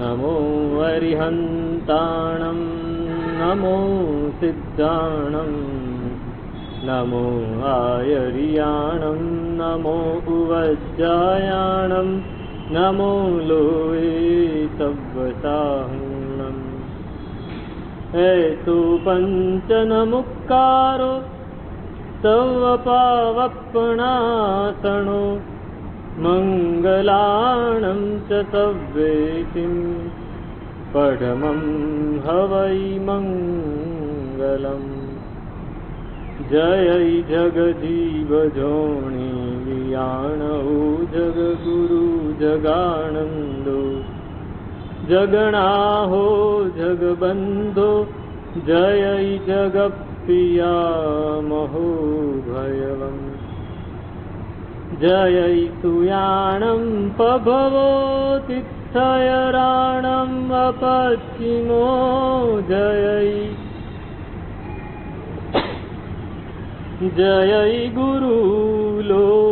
नमो अरिहन्ताणं नमो सिद्धाणं नमो आयर्याणं नमो उवज्जायाणं नमो लोये सव्वसाहुणम् हेतु पञ्चनमुक्कारो सव्वपावपणासनो मङ्गलाणं च सव्वेतिं पढमं हवै मङ्गलम् जय जगजीवजोणि वियाणौ जगगुरु जगानन्दो जगणाहो जगबन्धो जय जगप्रिया महोभयवम् जय सुयाणं पभवो तित्थयराणम् अपचिमो जय गुरुलोगाणं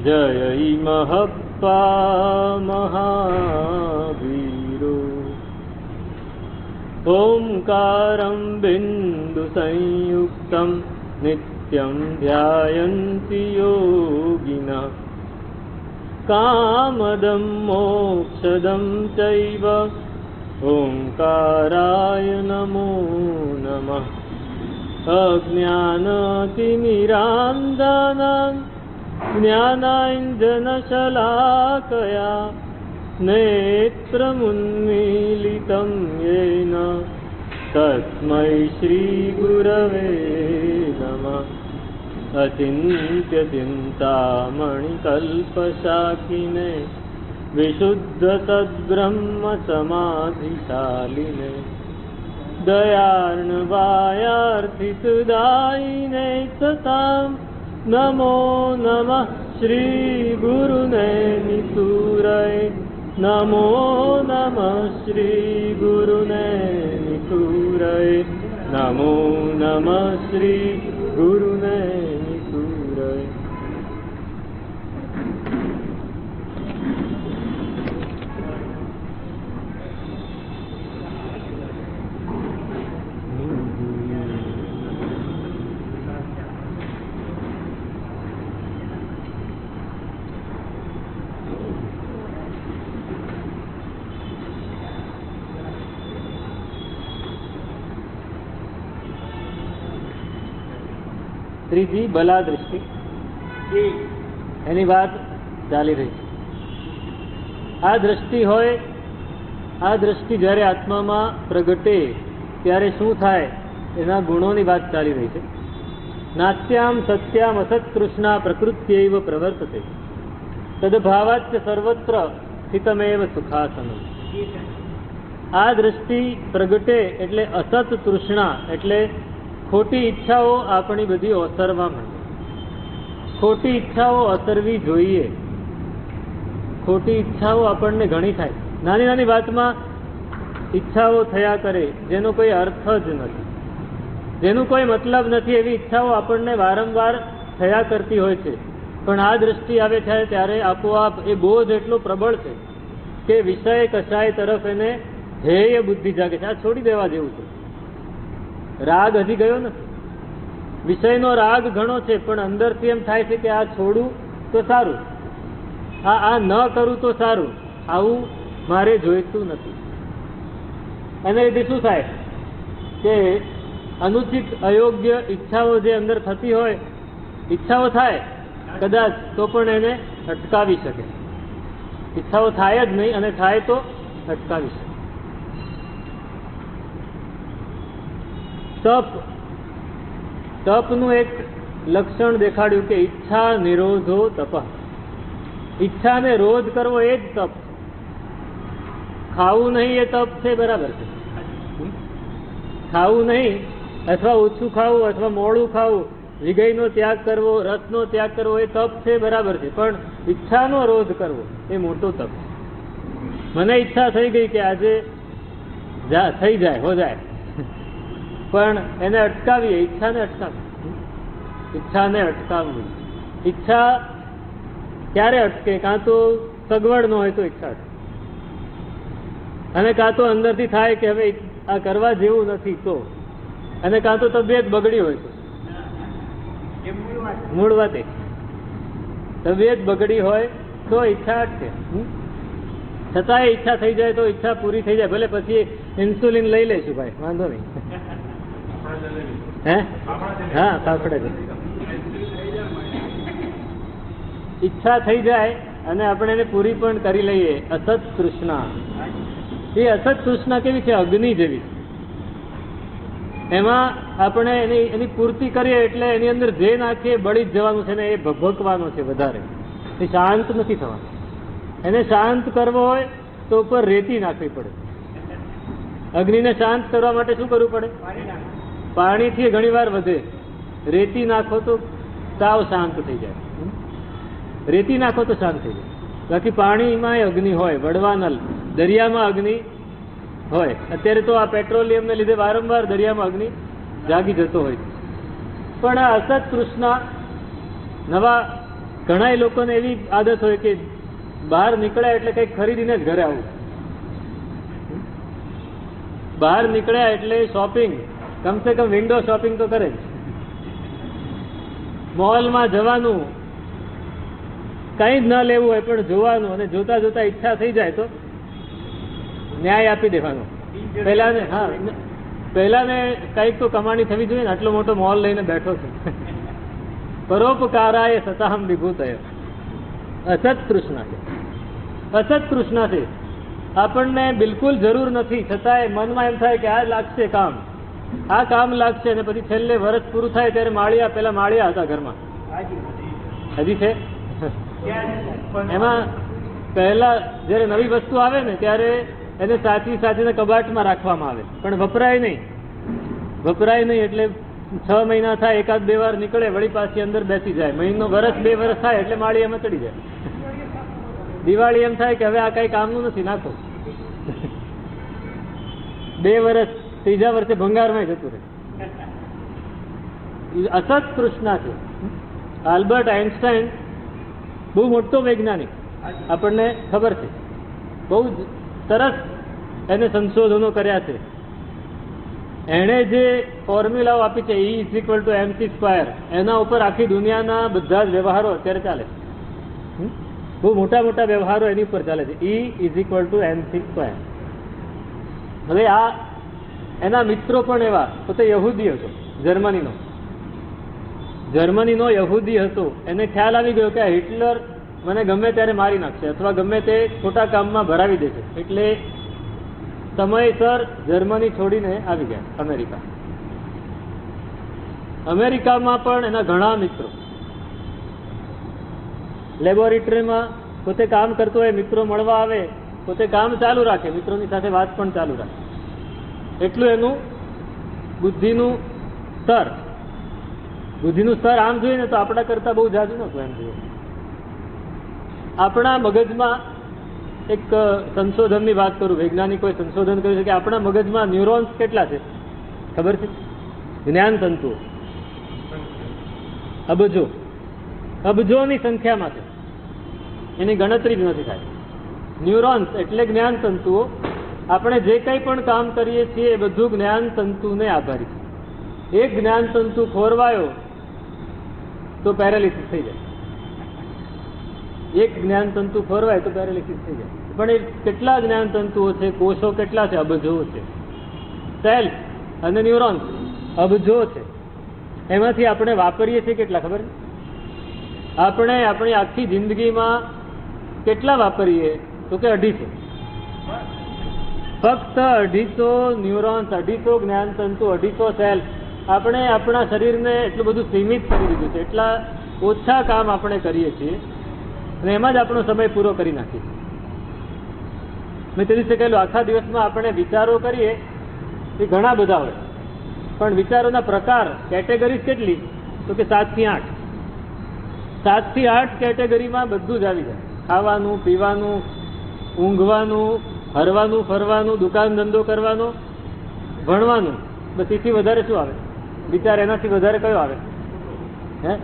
जय महप्पा महावीरो ओंकारं बिन्दुसंयुक्तं नित्यं ध्यायन्ति योगिनः कामदं मोक्षदं चैव ओंकाराय नमो नमः अज्ञानतिमिरान्धानां ज्ञानाञ्जनशलाकया नेत्रमुन्मीलितं येन तस्मै श्रीगुरवे नमः अचिन्त्यचिन्तामणिकल्पशाखिने विशुद्धसद्ब्रह्मसमाधिशालिने दयार्णवायार्थिसुदायिने सतां नमो नमः श्रीगुरुने निसूरये नमो नमः श्रीगुरुने निसूरये नमो नमः श्रीगुरुने निसूरये। ત્રીજી બલા દૃષ્ટિ એની વાત ચાલી રહી છે. આ દ્રષ્ટિ હોય, આ દ્રષ્ટિ જ્યારે આત્મામાં પ્રગટે ત્યારે શું થાય એના ગુણોની વાત ચાલી રહી છે. નાસ્યામ સત્યામ અસત્કૃષ્ણા પ્રકૃત્યૈવ પ્રવર્તતે તદભાવાચ્ચ સર્વત્ર સ્થિતમેવ સુખાસનમ. આ દ્રષ્ટિ પ્રગટે એટલે અસત તૃષ્ણા એટલે ખોટી ઈચ્છાઓ આપણી બધી ઓસરવા માંડે. ખોટી ઈચ્છાઓ ઓસરવી જોઈએ. ખોટી ઈચ્છાઓ આપણને ઘણી થાય. નાની નાની વાતમાં ઈચ્છાઓ થયા કરે જેનો કોઈ અર્થ જ નથી, જેનું કોઈ મતલબ નથી, એવી ઈચ્છાઓ આપણને વારંવાર થયા કરતી હોય છે. પણ આ દ્રષ્ટિ આવે છે ત્યારે આપોઆપ એ બોધ એટલો પ્રબળ છે કે વિષય કશાય તરફ એને ધ્યેય બુદ્ધિ જાગે છે. આ છોડી દેવા જેવું છે. રાગ હજી ગયો નથી. વિષયનો રાગ ઘણો છે પણ અંદરથી એમ થાય છે કે આ છોડું તો સારું, આ ન કરું તો સારું, આવું મારે જોઈતું નથી. એને લીધે શું થાય કે અનુચિત અયોગ્ય ઈચ્છાઓ જે અંદર થતી હોય, ઈચ્છાઓ થાય કદાચ તો પણ એને અટકાવી શકે. ઈચ્છાઓ થાય જ નહીં અને થાય તો અટકાવી શકે. તપનું એક લક્ષણ દેખાડ્યું કે ઈચ્છા નિરોધો તપ. ઈચ્છાને રોધ કરવો એ જ તપ. ખાવું નહીં એ તપ છે, બરાબર છે. ખાવું નહીં અથવા ઓછું ખાવું અથવા મોડું ખાવું, વિગયનો ત્યાગ કરવો, રસનો ત્યાગ કરવો એ તપ છે, બરાબર છે. પણ ઈચ્છાનો રોધ કરવો એ મોટો તપ છે. મને ઈચ્છા થઈ ગઈ કે આજે થઈ જાય હો જાય, પણ એને અટકાવીએ. ઈચ્છાને અટકાવવી. ઈચ્છા ક્યારે અટકે? કાં તો સગવડ ન હોય તો ઈચ્છા છે, અને કાં તો અંદરથી થાય કે હવે આ કરવા જેવું નથી તો, અને કાં તો તબિયત બગડી હોય તો, મૂળ વાત એ તબિયત બગડી હોય તો ઈચ્છા છે, છતાંય ઈચ્છા થઈ જાય તો ઈચ્છા પૂરી થઈ જાય, ભલે પછી ઇન્સ્યુલિન લઈ લઈશું ભાઈ, વાંધો નહીં. હે હા ફાફડે છે, ઈચ્છા થઈ જાય અને આપણે એને પૂરી પણ કરી લઈએ. અસત તૃષ્ણા, એ અસત તૃષ્ણા કેવી છે? અગ્નિ જેવી. એમાં આપણે એની પૂર્તિ કરીએ એટલે એની અંદર જે નાખીએ બળી જ જવાનું છે ને, એ ભભકવાનો છે વધારે, એ શાંત નથી થવાનું. એને શાંત કરવો હોય તો ઉપર રેતી નાખવી પડે. અગ્નિને શાંત કરવા માટે શું કરવું પડે? પાણીથી ઘણી વાર વધે, રેતી નાખો તો સાવ શાંત થઈ જાય. રેતી નાખો તો શાંત થઈ જાય. બાકી પાણીમાં અગ્નિ હોય, વડવાનલ દરિયામાં અગ્નિ હોય. અત્યારે તો આ પેટ્રોલિયમને લીધે વારંવાર દરિયામાં અગ્નિ જાગી જતો હોય. પણ આ અસત તૃષ્ણા, નવા ઘણા લોકોને એવી આદત હોય કે બહાર નીકળ્યા એટલે કંઈક ખરીદીને જ ઘરે આવવું. બહાર નીકળ્યા એટલે શોપિંગ, કમસે કમ વિન્ડો શોપિંગ તો કરે જ. મોલમાં જવાનું, કંઈ જ ન લેવું હોય પણ જોવાનું, અને જોતા જોતા ઈચ્છા થઈ જાય તો ન્યાય આપી દેવાનો. પહેલાને કંઈક તો કમાણી થવી જોઈએ ને, આટલો મોટો મોલ લઈને બેઠો છે. પરોપકારાય સતાહમ વિભૂતય. અસત તૃષ્ણા છે, અસત તૃષ્ણા છે. આપણને બિલકુલ જરૂર નથી, છતાંય મનમાં એમ થાય કે આ લાગશે કામ, આ કામ લાગશે, અને પછી છેલ્લે વર્ષ પૂરું થાય ત્યારે પેલા માળિયા હતા ઘરમાં, હજી છે. એમાં પહેલા જયારે નવી વસ્તુ આવે ને ત્યારે એને સાચીને કબાટમાં રાખવામાં આવે, પણ વપરાય નહીં. એટલે 6 મહિના થાય, એકાદ 2 વાર નીકળે, વળી પાછી અંદર બેસી જાય. મહિનો, વર્ષ, 2 વર્ષ થાય એટલે માળિયામાં ચડી જાય. દિવાળી એમ થાય કે હવે આ કઈ કામનું નથી, નાખો. 2 વર્ષ, ત્રીજા વર્ષે ભંગારમાં જતું રહે. અસત તૃષ્ણા છે. આલ્બર્ટ આઇન્સ્ટાઈન બહુ મોટો વૈજ્ઞાનિક, આપણને ખબર છે, બહુ સરસ એને સંશોધનો કર્યા છે. એણે જે ફોર્મ્યુલાઓ આપી છે, E=mc², એના ઉપર આખી દુનિયાના બધા જ વ્યવહારો અત્યારે ચાલે છે. બહુ મોટા મોટા વ્યવહારો એની ઉપર ચાલે છે, E=mc². હવે આ એના મિત્રો પણ એવા, પોતે યહૂદી હતો, જર્મનીનો યહૂદી હતો. એને ખ્યાલ આવી ગયો કે હિટલર મને ગમે ત્યારે મારી નાખશે, અથવા ગમે તે ખોટા કામમાં ભરાવી દેશે. એટલે સમયસર જર્મની છોડીને આવી ગયા અમેરિકા. અમેરિકામાં પણ એના ઘણા મિત્રો, લેબોરેટરીમાં પોતે કામ કરતો હોય, મિત્રો મળવા આવે, પોતે કામ ચાલુ રાખે, મિત્રોની સાથે વાત પણ ચાલુ રાખે. એટલું એનું બુદ્ધિનું સ્તર આમ જોઈએ ને તો આપણા કરતા બહુ જાજુ નતું. એમ જોઈએ આપણા મગજમાં, એક સંશોધનની વાત કરું, વૈજ્ઞાનિકોએ સંશોધન કર્યું છે કે આપણા મગજમાં ન્યુરોન્સ કેટલા છે ખબર છે? જ્ઞાન તંતુઓ અબજોની સંખ્યામાં છે, એની ગણતરી જ નથી થાય. ન્યુરોન્સ એટલે જ્ઞાન તંતુઓ. આપણે જે કંઈ પણ કામ કરીએ છીએ એ બધું જ્ઞાન તંતુને આભારી છે. એક જ્ઞાન તંતુ ખોરવાયો તો પેરાલિસિસ થઈ જાય. એક જ્ઞાન તંતુ ખોરવાય તો પેરાલિસિસ થઈ જાય. પણ એ કેટલા જ્ઞાન તંતુઓ છે? કોષો કેટલા છે? અબજો છે. સેલ અને ન્યુરોન્સ અબજો છે. એમાંથી આપણે વાપરીએ છીએ કેટલા ખબર? આપણે આપણી આખી જિંદગીમાં કેટલા વાપરીએ? તો કે 250. ફક્ત 250 ન્યુરોન્સ, 250 જ્ઞાન તંતુ, 250 સેલ. આપણે આપણા શરીરને એટલું બધું સીમિત કરી દીધું છે, એટલા ઓછા કામ આપણે કરીએ છીએ અને એમાં જ આપણો સમય પૂરો કરી નાખીએ છીએ. મેં તે દિવસે કહેલું, આખા દિવસમાં આપણે વિચારો કરીએ એ ઘણા બધા હોય, પણ વિચારોના પ્રકાર, કેટેગરીઝ કેટલી? તો કે 7 થી 8. 7 થી 8 કેટેગરીમાં બધું જ આવી જાય. ખાવાનું, પીવાનું, ઊંઘવાનું, હરવાનું, ફરવાનું, દુકાન ધંધો કરવાનો, ભણવાનું. બસ એથી વધારે શું આવે વિચાર? એનાથી વધારે કયો આવે? હે?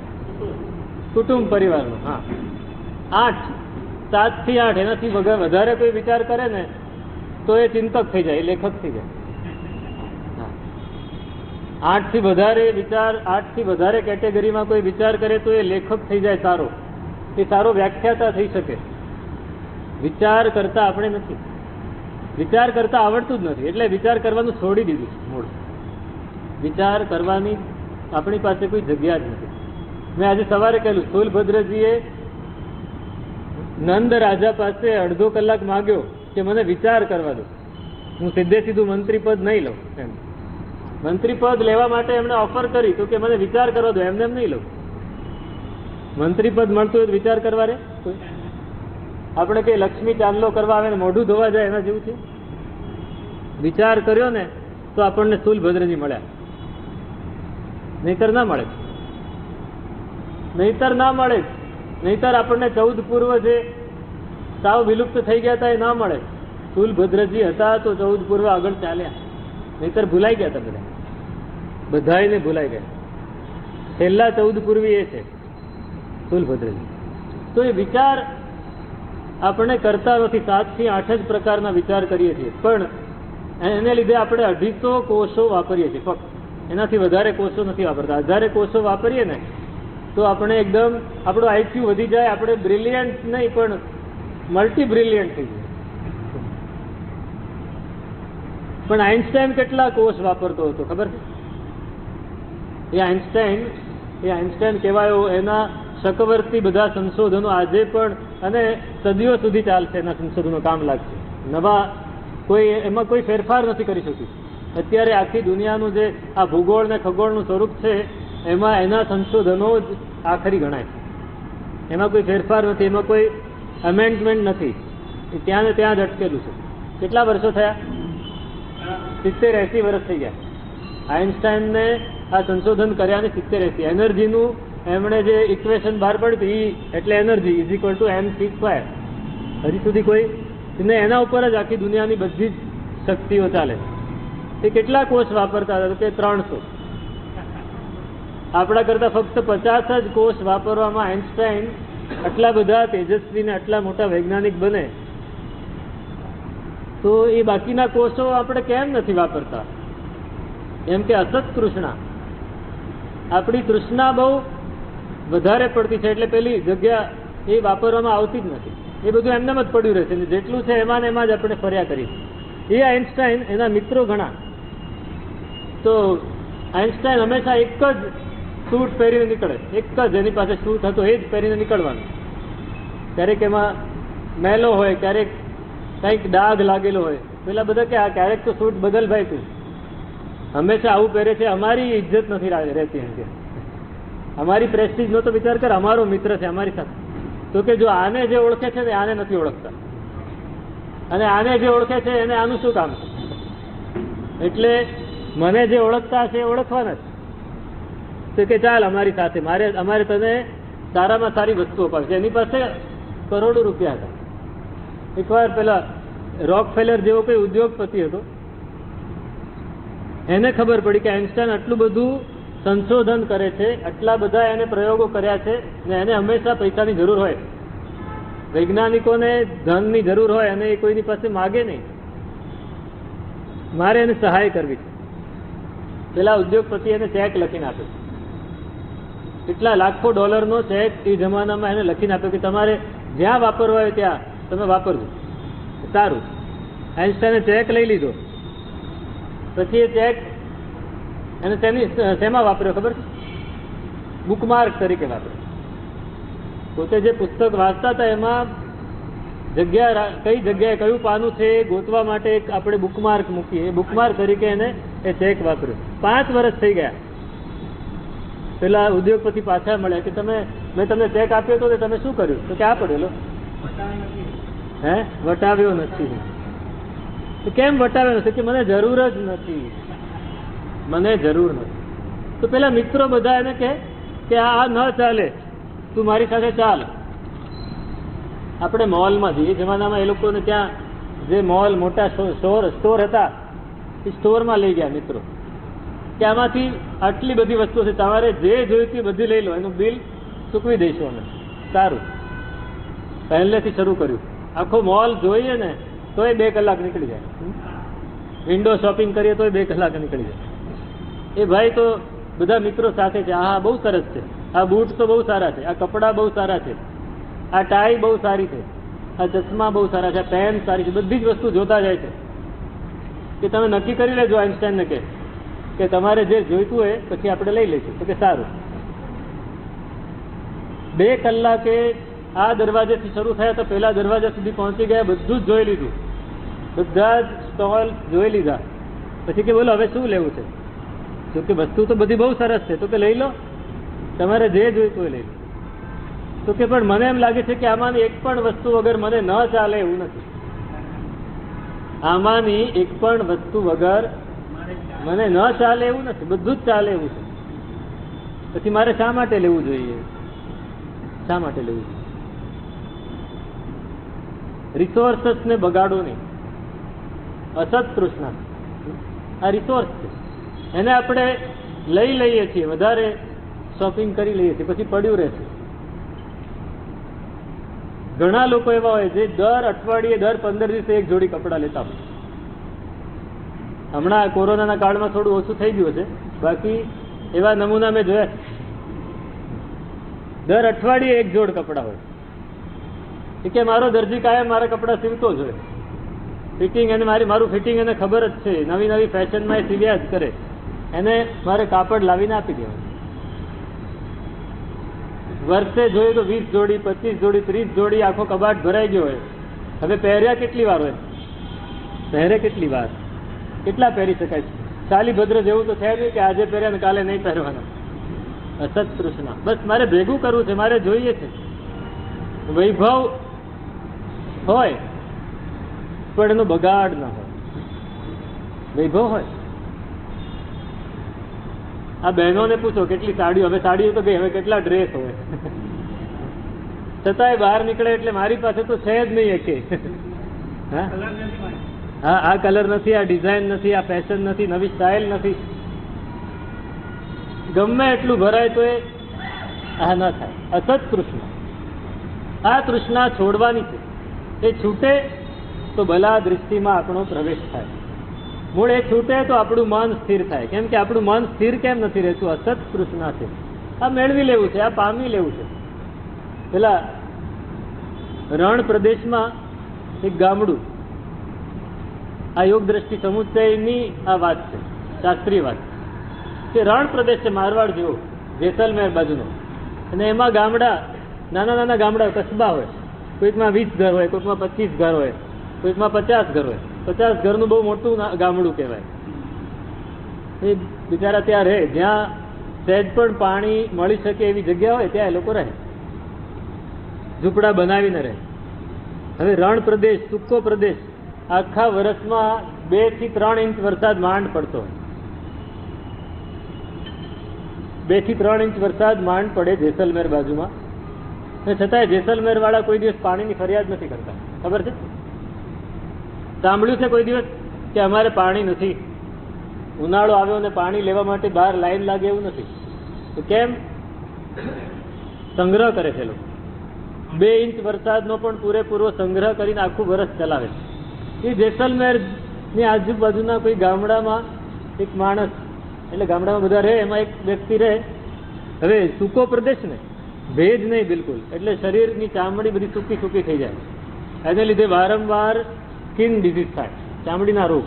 કુટુંબ પરિવારનો. હા, 8. 7 થી 8 એનાથી વધારે કોઈ વિચાર કરે ને તો એ ચિંતક થઈ જાય, એ લેખક થઈ જાય. 8 થી વધારે વિચાર, 8 થી વધારે કેટેગરીમાં કોઈ વિચાર કરે તો એ લેખક થઈ જાય સારો, એ સારો વ્યાખ્યાતા થઈ શકે. વિચાર કરતા આપણે નથી, વિચાર કરતા આવડતું જ નથી, એટલે વિચાર કરવાનું છોડી દીધું છે મૂળ. વિચાર કરવાની આપણી પાસે કોઈ જગ્યા જ નથી. મેં આજે સવારે કહેલું, સ્થૂલભદ્રજીએ નંદ રાજા પાસે અડધો કલાક માગ્યો કે મને વિચાર કરવા દો, હું સીધે સીધું મંત્રી પદ નહીં લઉં. એમ મંત્રી પદ લેવા માટે એમણે ઓફર કરી તો કે મને વિચાર કરવા દો, એમને એમ નહીં લઉં. મંત્રી પદ મળતું હોય તો વિચાર કરવા રે કોઈ? આપણે કઈ લક્ષ્મી ચાંદલો કરવા આવે ને મોઢું ધોવા જાય એના જેવું છે. વિચાર કર્યો ને તો આપણને સ્થૂલભદ્રજી મળ્યા, નહીતર ના મળે, નહીતર ના મળે, નહીતર આપણને 14 પૂર્વ જે સાવ વિલુપ્ત થઈ ગયા હતા એ ના મળે. સ્થૂલભદ્રજી હતા તો 14 પૂર્વ આગળ ચાલ્યા, નહીતર ભૂલાઈ ગયા હતા બધા, બધાને ભૂલાઈ ગયા. છેલ્લા 14 પૂર્વી એ છે સ્થૂલભદ્રજી. તો એ વિચાર આપણે કરતા નથી. 7 થી 8 જ પ્રકારના વિચાર કરીએ છીએ, પણ એને લીધે આપણે 250 કોષો વાપરીએ છીએ ફક્ત, એનાથી વધારે કોષો નથી વાપરતા. 1000 કોષો વાપરીએ ને તો આપણે એકદમ આપણો આઈક્યુ વધી જાય, આપણે બ્રિલિયન્ટ નહીં પણ મલ્ટી બ્રિલિયન્ટ થઈ જાય. પણ આઇન્સ્ટાઈન કેટલા કોષ વાપરતો હતો ખબર છે? એ આઇન્સ્ટાઈન કહેવાયો, એના શકવર્તી બધા સંશોધનો આજે પણ અને સદીઓ સુધી ચાલશે, એના સંશોધનો કામ લાગશે. નવા કોઈ એમાં કોઈ ફેરફાર નથી કરી શક્યું. અત્યારે આખી દુનિયાનું જે આ ભૂગોળ ને ખગોળનું સ્વરૂપ છે એમાં એના સંશોધનો જ આખરી ગણાય છે. એમાં કોઈ ફેરફાર નથી, એમાં કોઈ અમેન્ડમેન્ટ નથી, ત્યાં ને ત્યાં જ અટકેલું છે. કેટલા વર્ષો થયા? 70-80 વર્ષ થઈ ગયા આઇન્સ્ટાઈનને આ સંશોધન કર્યાને. 70-80 એનર્જીનું એમણે જે ઇક્વેશન બહાર પાડી E એટલે એનર્જી = mc². હજી સુધી કોઈ ને એના ઉપર જ આખી દુનિયાની બધી જ શક્તિઓ ચાલે. એ કેટલા કોષ વાપરતા હતા કે 300. આપણા કરતા ફક્ત 50 જ કોષ વાપરવામાં આઇન્સ્ટાઈન આટલા બધા તેજસ્વી ને આટલા મોટા વૈજ્ઞાનિક બને, તો એ બાકીના કોષો આપણે કેમ નથી વાપરતા? એમ કે અસત તૃષ્ણા, આપણી તૃષ્ણા બહુ વધારે પડતી છે, એટલે પેલી જગ્યા એ વાપરવામાં આવતી જ નથી. એ બધું એમનેમ જ પડ્યું રહેશે, જેટલું છે એમાં ને એમાં જ આપણે ફર્યા કરીએ. એ આઇન્સ્ટાઈન, એના મિત્રો ઘણા. તો આઇન્સ્ટાઈન હંમેશા એક જ સૂટ પહેરીને નીકળે, એક જ એની પાસે સૂટ હતો એ જ પહેરીને નીકળવાનું. ક્યારેક એમાં મેલો હોય, ક્યારેક કંઈક ડાઘ લાગેલો હોય. પેલા બધા કે ક્યારેક તો સૂટ બદલ ભાઈ, તું હંમેશા આવું પહેરે છે, અમારી ઇજ્જત નથી રહેતી. એમ કે અમારી પ્રેસ્ટીજ નો તો વિચાર કર, અમારો મિત્ર છે અમારી સાથે. તો કે જો આને જે ઓળખે છે ને આને નથી ઓળખતા, અને આને જે ઓળખે છે એને આનું શું કામ છે? એટલે મને જે ઓળખતા છે એ ઓળખવાના જ. તો કે ચાલ અમારી સાથે, અમારે તને સારામાં સારી વસ્તુઓ પાડશે. એની પાસે કરોડો રૂપિયા હતા. એકવાર પેલા રોકફેલર જેવો કોઈ ઉદ્યોગપતિ હતો, એને ખબર પડી કે આઇન્સ્ટાઈન આટલું બધું સંશોધન કરે છે, આટલા બધા એને પ્રયોગો કર્યા છે, ને એને હંમેશા પૈસાની જરૂર હોય. વૈજ્ઞાનિકોને ધનની જરૂર હોય અને એ કોઈની પાસે માગે નહીં. મારે એને સહાય કરવી છે. પેલા ઉદ્યોગપતિ એને ચેક લખીને આપ્યો, કેટલા લાખો ડોલરનો ચેક એ જમાનામાં એને લખીને આપ્યો કે તમારે જ્યાં વાપરવા હોય ત્યાં તમે વાપરજો. સારું, આઇન્સ્ટાઈને ચેક લઈ લીધો. પછી એ ચેક એને શેમાં વાપર્યો ખબર છે? બુકમાર્ક તરીકે વાપર્યો. પોતે જે પુસ્તક વાંચતા હતા એમાં જગ્યા, કઈ જગ્યાએ કયું પાનું છે એ ગોતવા માટે એક આપણે બુકમાર્ક મૂકીએ, એ બુકમાર્ક તરીકે એને એ ચેક વાપર્યો. 5 વર્ષ થઈ ગયા. પેલા ઉદ્યોગપતિ પાછા મળ્યા કે મેં તમને ચેક આપ્યો હતો, તમે શું કર્યું? તો કે આ પડેલો વટાવ્યો નથી. તો કેમ વટાવ્યો નથી? કે મને જરૂર જ નથી, મને જરૂર નથી. તો પેલા મિત્રો બધા એને કે આ ન ચાલે, તું મારી સાથે ચાલ. આપણે મોલમાં જઈએ. જમાનામાં એ લોકોને ત્યાં જે મોલ મોટા સ્ટોર હતા એ સ્ટોરમાં લઈ ગયા મિત્રો, કે આમાંથી આટલી બધી વસ્તુઓ છે, તમારે જે જોઈતી બધી લઈ લો, એનું બિલ ચૂકવી દઈશું અમે. સારું. પહેલેથી શરૂ કર્યું. આખો મોલ જોઈએ ને તોય 2 કલાક નીકળી જાય. વિન્ડો શોપિંગ કરીએ તોય 2 કલાક નીકળી જાય. એ ભાઈ તો બધા મિત્રો સાથે છે, હા બહુ સરસ છે, આ બૂટ તો બહુ સારા છે, આ કપડાં બહુ સારા છે, આ ટાઈ બહુ સારી છે, આ ચશ્મા બહુ સારા છે, આ પેન સારી છે, બધી જ વસ્તુ જોતા જાય છે. કે તમે નક્કી કરી લેજો આઈન્સ્ટાઈનને કે તમારે જે જોઈતું હોય પછી આપણે લઈ લઈશું. તો કે સારું. 2 કલાકે આ દરવાજેથી શરૂ થયા તો પેલા દરવાજા સુધી પહોંચી ગયા, બધું જ જોઈ લીધું, બધા જ સ્ટોલ જોઈ લીધા. પછી કે બોલો હવે શું લેવું છે? તો કે વસ્તુ તો બધી બહુ સરસ છે. તો કે લઈ લો, તમારે જે જોઈતું હોય લઈ લો. તો કે પણ મને એમ લાગે છે કે આમાંની એક પણ વસ્તુ વગર મને ન ચાલે એવું નથી. આમાંની એક પણ વસ્તુ વગર મને ન ચાલે એવું નથી, બધું જ ચાલે એવું છે. પછી મારે શા માટે લેવું જોઈએ? શા માટે લેવું જોઈએ? રિસોર્સને બગાડો નહીં. અસત તૃષ્ણા આ રિસોર્સ છે, એને આપણે લઈ લઈએ છીએ, વધારે શોપિંગ કરી લઈએ છીએ, પછી પડ્યું રહે છે. ઘણા લોકો એવા હોય જે દર અઠવાડિયે, દર 15 દિવસે એક જોડી કપડાં લેતા હોય. હમણાં કોરોનાના કાળમાં થોડું ઓછું થઈ ગયું છે, બાકી એવા નમૂના મેં જોયા. દર અઠવાડિયે એક જોડ કપડાં હોય. કે મારો દરજી કાયમ મારા કપડાં સીવતો જ હોય. ફિટિંગ એને મારું ફિટિંગ એને ખબર જ છે, નવી નવી ફેશનમાં એ સીવ્યા જ કરે. એને મારે કાપડ લાવીને આપી દેવાનું. વર્ષે જોઈએ તો 20 જોડી, 25 જોડી, 30 જોડી, આખો કબાટ ભરાઈ ગયો હોય. હવે પહેર્યા કેટલી વાર હોય? પહેરે કેટલી વાર? કેટલા પહેરી શકાય? ચાલી ભદ્ર જેવું તો થયા કે આજે પહેર્યા ને કાલે નહીં પહેરવાના. અસત તૃષ્ણા. બસ મારે ભેગું કરવું છે, મારે જોઈએ છે. વૈભવ હોય પણ એનો બગાડ ના હોય. વૈભવ હોય. આ બહેનોને પૂછો કેટલી સાડીઓ, હવે સાડીઓ તો ગઈ, હવે કેટલા ડ્રેસ હોય. છતાંય બહાર નીકળે એટલે મારી પાસે તો છે જ નહીં એકે. હા, આ કલર નથી, આ ડિઝાઇન નથી, આ ફેશન નથી, નવી સ્ટાઇલ નથી. ગમે એટલું ભરાય તો એ આ ના થાય. અસત તૃષ્ણા. આ તૃષ્ણા છોડવાની છે. એ છૂટે તો ભલા દૃષ્ટિમાં આપણો પ્રવેશ થાય. મૂળ એ છૂટે તો આપણું મન સ્થિર થાય. કેમ કે આપણું મન સ્થિર કેમ નથી રહેતું? અસત તૃષ્ણા છે. આ મેળવી લેવું છે, આ પામી લેવું છે. પેલા રણ પ્રદેશમાં એક ગામડું, આ યોગ દ્રષ્ટિ સમુચ્ચયની આ વાત છે, શાસ્ત્રીય વાત. કે રણ પ્રદેશ છે, મારવાડ જેવો, જેસલમેર બાજુનો. અને એમાં ગામડા, નાના નાના ગામડા, કસ્બા હોય. કોઈકમાં 20 ઘર હોય, કોઈકમાં 25 ઘર હોય, કોઈકમાં 50 ઘર હોય. 50 ઘરનું બહુ મોટું ગામડું કહેવાય. એ બિચારા ત્યાં રહે, જ્યાં સહેજ પણ પાણી મળી શકે એવી જગ્યા હોય ત્યાં એ લોકો રહે, ઝૂંપડા બનાવીને રહે. હવે રણ પ્રદેશ, સૂકો પ્રદેશ, આખા વર્ષમાં 2 થી 3 ઇંચ વરસાદ માંડ પડતો હોય. 2 થી 3 ઇંચ વરસાદ માંડ પડે જેસલમેર બાજુમાં. અને છતાંય જેસલમેર વાળા કોઈ દિવસ પાણીની ફરિયાદ નથી કરતા. ખબર છે? સાંભળ્યું છે કોઈ દિવસ કે અમારે પાણી નથી, ઉનાળો આવ્યો અને પાણી લેવા માટે બહાર લાઈન લાગે એવું નથી? તો કેમ? સંગ્રહ કરે છે લોકો. 2 ઇંચ વરસાદનો પણ પૂરેપૂરો સંગ્રહ કરીને આખું વર્ષ ચલાવે છે. એ જેસલમેરની આજુબાજુના કોઈ ગામડામાં એક માણસ, એટલે ગામડામાં બધા રહે, એમાં એક વ્યક્તિ રહે. હવે સૂકો પ્રદેશ ને, ભેજ નહીં બિલકુલ, એટલે શરીરની ચામડી બધી સૂકી સૂકી થઈ જાય. એને લીધે વારંવાર સ્કિન ડિઝીઝ થાય, ચામડીના રોગ.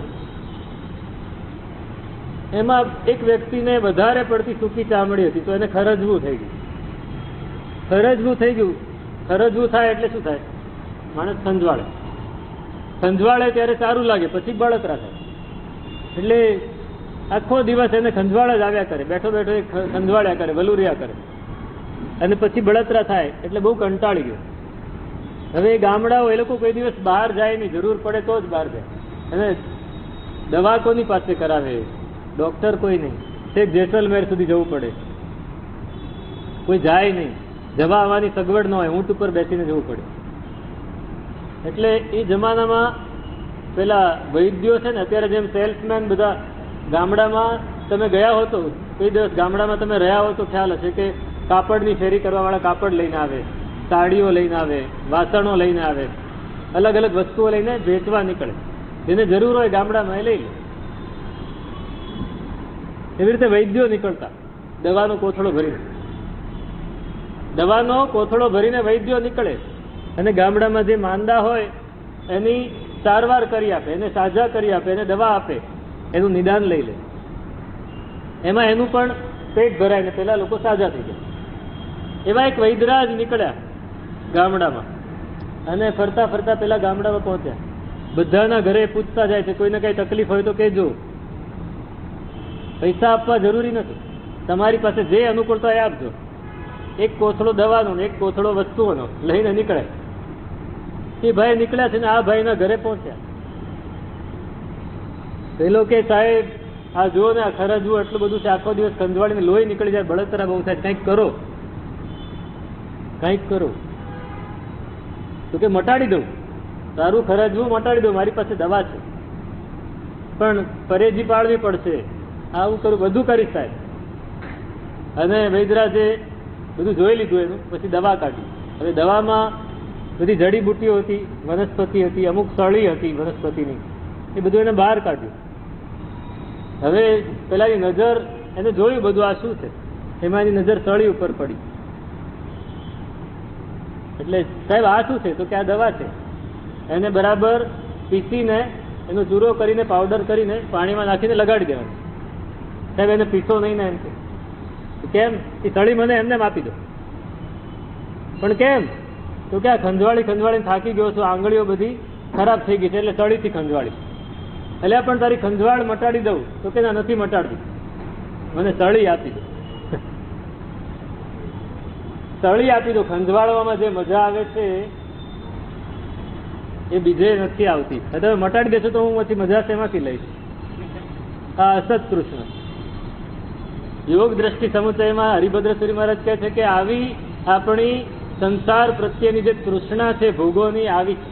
એમાં એક વ્યક્તિને વધારે પડતી સૂકી ચામડી હતી, તો એને ખરજવું થઈ ગયું. ખરજવું થાય એટલે શું થાય? માણસ ખંજવાળે ત્યારે સારું લાગે, પછી બળતરા થાય. એટલે આખો દિવસ એને ખંજવાળ જ આવ્યા કરે, બેઠો બેઠો એ ખંજવાળ્યા કરે, વલુરિયા કરે, અને પછી બળતરા થાય. એટલે બહુ કંટાળી ગયો. હવે એ ગામડાઓ, એ લોકો કોઈ દિવસ બહાર જાય નહીં, જરૂર પડે તો જ બહાર જાય. અને દવા કોની પાસે કરાવે? ડોક્ટર કોઈ નહીં. છેક જેસલમેર સુધી જવું પડે, કોઈ જાય નહીં, જવા આવવાની સગવડ ન હોય, ઊંટ ઉપર બેસીને જવું પડે. એટલે એ જમાનામાં પેલા વૈદ્યો છે ને, અત્યારે જેમ સેલ્સમેન બધા ગામડામાં, તમે ગયા હો તો કોઈ દિવસ ગામડામાં તમે રહ્યા હો તો ખ્યાલ હશે કે કાપડની ફેરી કરવા વાળા કાપડ લઈને આવે, સાડીઓ લઈને આવે, વાસણો લઈને આવે, અલગ અલગ વસ્તુઓ લઈને વેચવા નીકળે. જેને જરૂર હોય ગામડામાં એ લઈ લે. એવી રીતે વૈદ્યો નીકળતા દવાનો કોથળો ભરીને. દવાનો કોથળો ભરીને વૈદ્યો નીકળે અને ગામડામાં જે માંદા હોય એની સારવાર કરી આપે, એને સાજા કરી આપે, એને દવા આપે, એનું નિદાન લઈ લે. એમાં એનું પણ પેટ ભરાય ને પેલા લોકો સાજા થઈ જાય. એવા એક વૈદરાજ નીકળ્યા ગામડામાં અને ફરતા ફરતા પેલા ગામડામાં પહોંચ્યા. બધાના ઘરે પૂછતા જાય છે, કોઈને કઈ તકલીફ હોય તો કહેજો, પૈસા આપવા જરૂરી નથી, તમારી પાસે જે અનુકૂળતા એ આપજો. એક કોથળો દવાનો ને એક કોથળો વસ્તુઓનો લઈને નીકળે. એ ભાઈ નીકળ્યા છે ને આ ભાઈના ઘરે પહોંચ્યા. પેલો કે સાહેબ આ જુઓ ને, આ ખરા જુઓ, એટલું બધું છે, આખો દિવસ ખંજવાળીને લોહી નીકળી જાય, બળતરા બહુ થાય, કંઈક કરો, કંઈક કરો. તો કે મટાડી દઉં, તારું ખરા જુઓ મટાડી દઉં, મારી પાસે દવા છે, પણ પરેજી પાળવી પડશે, આવું કરું, બધું કરીશ સાહેબ. અને વૈદરાજે બધું જોઈ લીધું એનું, પછી દવા કાઢી. હવે દવામાં બધી જડીબુટ્ટીઓ હતી, વનસ્પતિ હતી, અમુક સળી હતી વનસ્પતિની, એ બધું એને બહાર કાઢ્યું. હવે પેલાની નજર, એને જોયું બધું આ શું છે, એમાં એની નજર સળી ઉપર પડી. એટલે સાહેબ આ શું છે? તો કે આ દવા છે. એને બરાબર પીસીને એનો ચૂરો કરીને પાવડર કરીને પાણીમાં નાખીને લગાડી દેવાનો. સાહેબ એને પીસો નહીં ને એમ કે. કેમ? એ સળી મને એમને આપી દો. પણ કેમ? તો કે આ ખંજવાળીને થાકી ગયો છું, આંગળીઓ બધી ખરાબ થઈ ગઈ છે, એટલે સળીથી ખંજવાળી. એટલે પણ તારી ખંજવાળ મટાડી દઉં. તો કે ના, નથી મટાડવી, મને સળી આપી દો. સળી આપી દો. ખંજવાળવામાં જે મજા આવે છે એ બીજે નથી આવતી. તમે મટાડી દેશો તો હું પછી મજા શેમાંથી લઈશ? આ અસત કૃષ્ણ. યોગ દ્રષ્ટિ સમુચયમાં હરિભદ્ર મહારાજ કહે છે કે આવી આપણી સંસાર પ્રત્યેની જે તૃષ્ણા છે ભોગોની, આવી છે.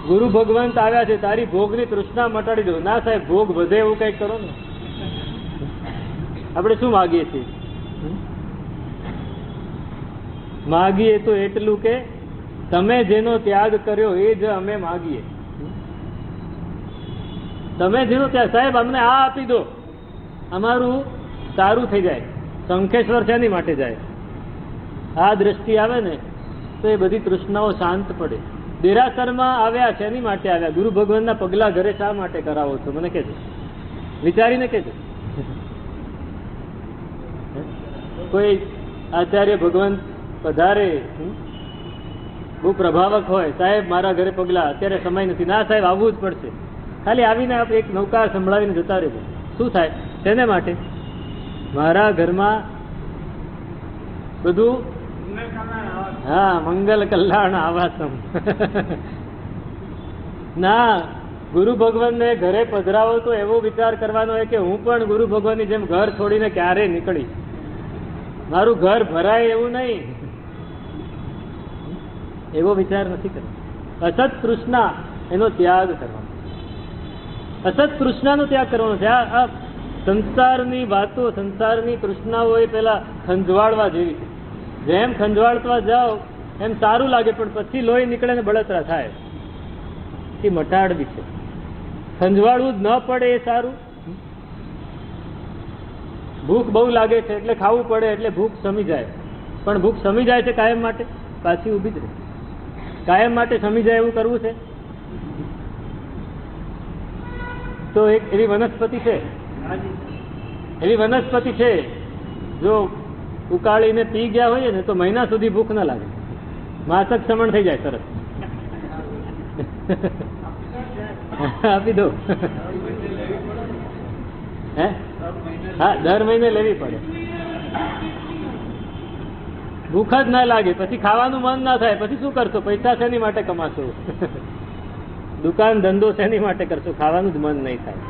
ગુરુ ભગવંત આવ્યા છે, તારી ભોગની તૃષ્ણા મટાડી દો. ના સાહેબ, ભોગ વધે એવું કઈક કરો ને. આપણે શું માગીએ છીએ? માગીએ તો એટલું કે તમે જેનો ત્યાગ કર્યો એ જ અમે માગીએ. તમે જેનો ત્યાગ, સાહેબ અમને આ આપી દો, અમારું સારું થઈ જાય. શંખેશ્વર શેની માટે જાય? આ દ્રષ્ટિ આવે ને તો એ બધી તૃષ્ણાઓ શાંત પડે. દેરાસરમાં આવ્યા શેની માટે આવ્યા? ગુરુ ભગવાનના પગલા ઘરે શા માટે કરાવો છો? મને કહેજો, વિચારીને કહેજો. કોઈ આચાર્ય ભગવાન પધારે, બહુ પ્રભાવક હોય, સાહેબ મારા ઘરે પગલા, અત્યારે સમય નથી. ના સાહેબ, આવવું જ પડશે. ખાલી આવીને આપણે એક નૌકા સંભળાવીને જતા રહેજો. શું થાય? તેને માટે મારા ઘરમાં બધું, હા, મંગલ કલ્યાણ આવાસમ. ના, ગુરુ ભગવાનને ઘરે પધરાવો તો એવો વિચાર કરવાનો હોય કે હું પણ ગુરુ ભગવાનની જેમ ઘર છોડીને ક્યારે નીકળીશ, મારું ઘર ભરાય એવું નહીં. એવો વિચાર નથી કરવો. અસત તૃષ્ણા એનો ત્યાગ કરવાનો. અસત તૃષ્ણાનો ત્યાગ કરવાનો છે. આ સંસારની વાતો, સંસારની તૃષ્ણાઓ એ પેલા ખંજવાળવા જેવી છે. જેમ ખંજવાળવા જાઓ એમ સારું લાગે, પણ પછી લોહી નીકળે ને બળતરા થાય. એ મટાડવી છે. ખંજવાળવું જ ન પડે એ સારું. ભૂખ બહુ લાગે છે એટલે ખાવું પડે, એટલે ભૂખ શમી જાય. પણ ભૂખ શમી જાય છે કાયમ માટે? પાછી ઊભી જ રહે. કાયમ માટે શમી જાય એવું કરવું છે? તો એક એવી વનસ્પતિ છે, એવી વનસ્પતિ છે, જો ઉકાળીને પી ગયા હોઈએ ને તો મહિના સુધી ભૂખ ના લાગે, માસક સમણ થઈ જાય તરત. આપી દો. હે? હા, દર મહિને લેવી પડે. ભૂખ જ ના લાગે, પછી ખાવાનું મન ના થાય, પછી શું કરશો? પૈસા શેની માટે કમાશો? દુકાન ધંધો શેની માટે કરશો? ખાવાનું જ મન નહીં થાય.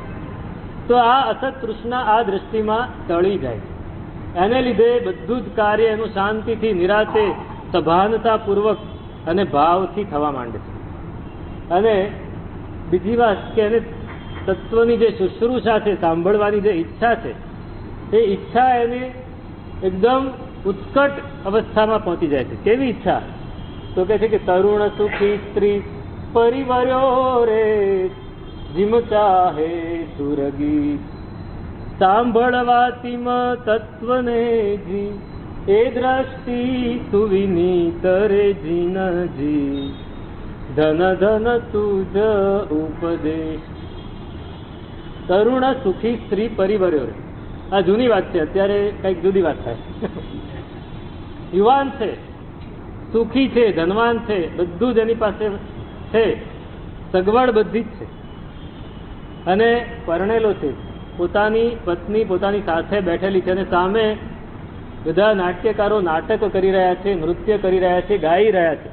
તો આ અસત તૃષ્ણા આ દ્રષ્ટિમાં ટળી જાય. એને લીધે બધું જ કાર્ય એનું શાંતિથી, નિરાતે, સભાનતાપૂર્વક અને ભાવથી થવા માંડે છે. અને બીજી વાત કે એને તત્વની જે શુશ્રૂષા છે, સાંભળવાની જે ઈચ્છા છે, એ ઈચ્છા એને એકદમ ઉત્કટ અવસ્થામાં પહોંચી જાય છે. કેવી ઈચ્છા? તો કહે છે કે તરુણ સુખી સ્ત્રી પરિવાર્યો રે જીમ ચાહે સુરગી સાંભળવાતીમ તત્વને જી એ દ્રષ્ટિ સુવિનીત રે જીનજી ધન ધન તુજ ઉપદેશ. તરુણ સુખી સ્ત્રી પરિવાર્યો રે. આ જૂની વાત છે, અત્યારે કંઈક જુદી વાત થાય. યુવાન છે, સુખી છે, ધનવાન છે, બધું જ એની પાસે છે, સગવડ બધી જ છે, અને પરણેલો છે, પોતાની પત્ની પોતાની સાથે બેઠેલી છે, અને સામે બધા નાટ્યકારો નાટક કરી રહ્યા છે, નૃત્ય કરી રહ્યા છે, ગાઈ રહ્યા છે.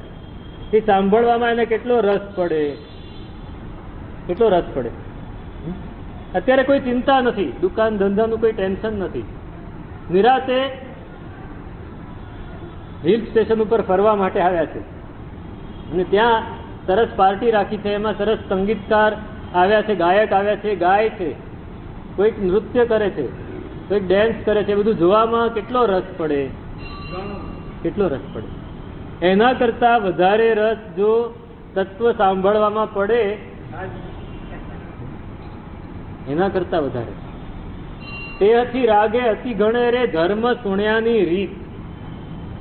એ સાંભળવામાં એને કેટલો રસ પડે, કેટલો રસ પડે. અત્યારે કોઈ ચિંતા નથી, દુકાન ધંધાનું કોઈ ટેન્શન નથી, નિરાતે હિલ સ્ટેશન ઉપર ફરવા માટે આવ્યા છે, અને ત્યાં સરસ પાર્ટી રાખી છે, એમાં સરસ સંગીતકાર આવ્યા છે, ગાયક આવ્યા છે, ગાય છે, કોઈક નૃત્ય કરે છે, કોઈક ડેન્સ કરે છે. બધું જોવામાં કેટલો રસ પડે, કેટલો રસ પડે. એના કરતા વધારે રસ જો તત્વ સાંભળવામાં પડે, એના કરતા વધારે. તેથી રાગે અતિ ગણે રે ધર્મ સુણ્યાની રીત.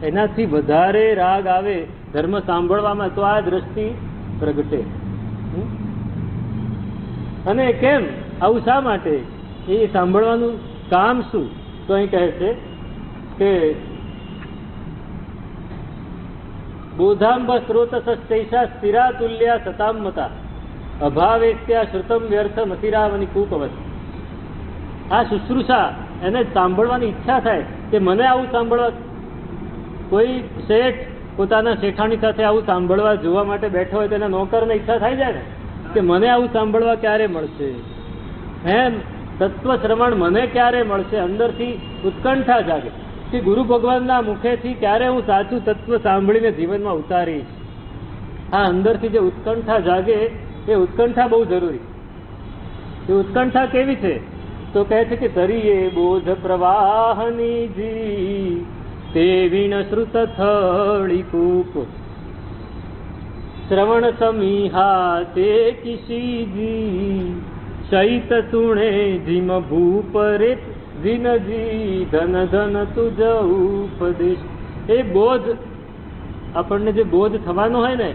એનાથી વધારે રાગ આવે ધર્મ સાંભળવામાં તો આ દ્રષ્ટિ પ્રગટે. અને કેમ આવું શા માટે? એ સાંભળવાનું કામ શું? તો અહીં કહે છે કે બોધાંબ સ્ત્રોતસૈષા સ્થિરા તુલ્યા સતામતા અભાવેત્યા શ્રુતમ વ્યર્થ મતિરાવની કૂપવત. આ શુશ્રુષા, એને સાંભળવાની ઈચ્છા થાય કે મને આવું સાંભળવા. કોઈ શેઠ પોતાના શેઠાણી સાથે આવું સાંભળવા જોવા માટે બેઠો હોય તો એના નોકરને ઈચ્છા થાય જાય ને કે મને આવું સાંભળવા ક્યારે મળશે, એમ તત્વ શ્રવણ મને ક્યારે મળશે. અંદરથી ઉત્કંઠા જાગે કે ગુરુ ભગવાનના મુખેથી ક્યારે હું સાચું તત્વ સાંભળીને જીવનમાં ઉતારીશ. આ અંદરથી જે ઉત્કંઠા જાગે, એ ઉત્કંઠા બહુ જરૂરી. એ ઉત્કંઠા કેવી છે? તો કહે છે કે તરીએ બોધ પ્રવાહની જી તે વિણ શ્રુત થળી કૂપ શ્રવણ સમીહા તે કિશીજી શૈત સુણે જીમ ભૂપરે જીનજી ધન ધન તુજ ઉપદેશ. એ બોધ, આપણને જે બોધ થવાનો હોય ને,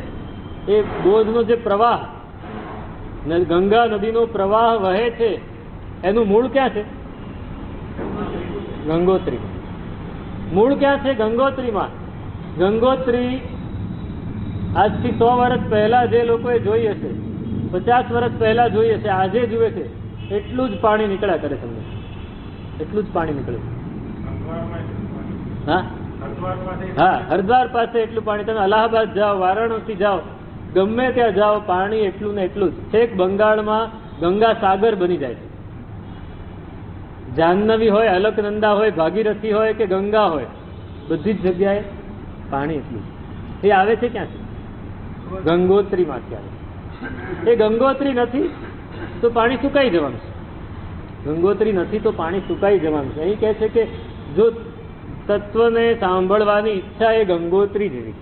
એ બોધનો જે પ્રવાહ, ગંગા નદીનો પ્રવાહ વહે છે, એનું મૂળ ક્યાં છે? ગંગોત્રી. મૂળ ક્યાં છે? ગંગોત્રીમાં. ગંગોત્રી આજથી 100 વર્ષ પહેલા જે લોકોએ જોઈ હશે, 50 વર્ષ પહેલા જોઈ હશે, આજે જુએ છે, એટલું જ પાણી નીકળ્યા કરે તમને, એટલું જ પાણી નીકળે. હા હા, હરિદ્વાર પાસે એટલું પાણી. તમે અલ્હાબાદ જાઓ, વારાણસી જાઓ, ગમે ત્યાં જાઓ, પાણી એટલું ને એટલું જ. છેક બંગાળમાં ગંગા સાગર બની જાય છે. જાહ્નવી હોય, અલકનંદા હોય, ભાગીરથી હોય કે ગંગા હોય, બધી જ જગ્યાએ પાણી એટલું. એ આવે છે ક્યાંથી? ગંગોત્રીમાંથી આવે. એ ગંગોત્રી નથી તો પાણી સુકાઈ જવાનું છે. ગંગોત્રી નથી તો પાણી સુકાઈ જવાનું છે. અહીં કહે છે કે જો તત્વને સાંભળવાની ઈચ્છા એ ગંગોત્રી જેવી.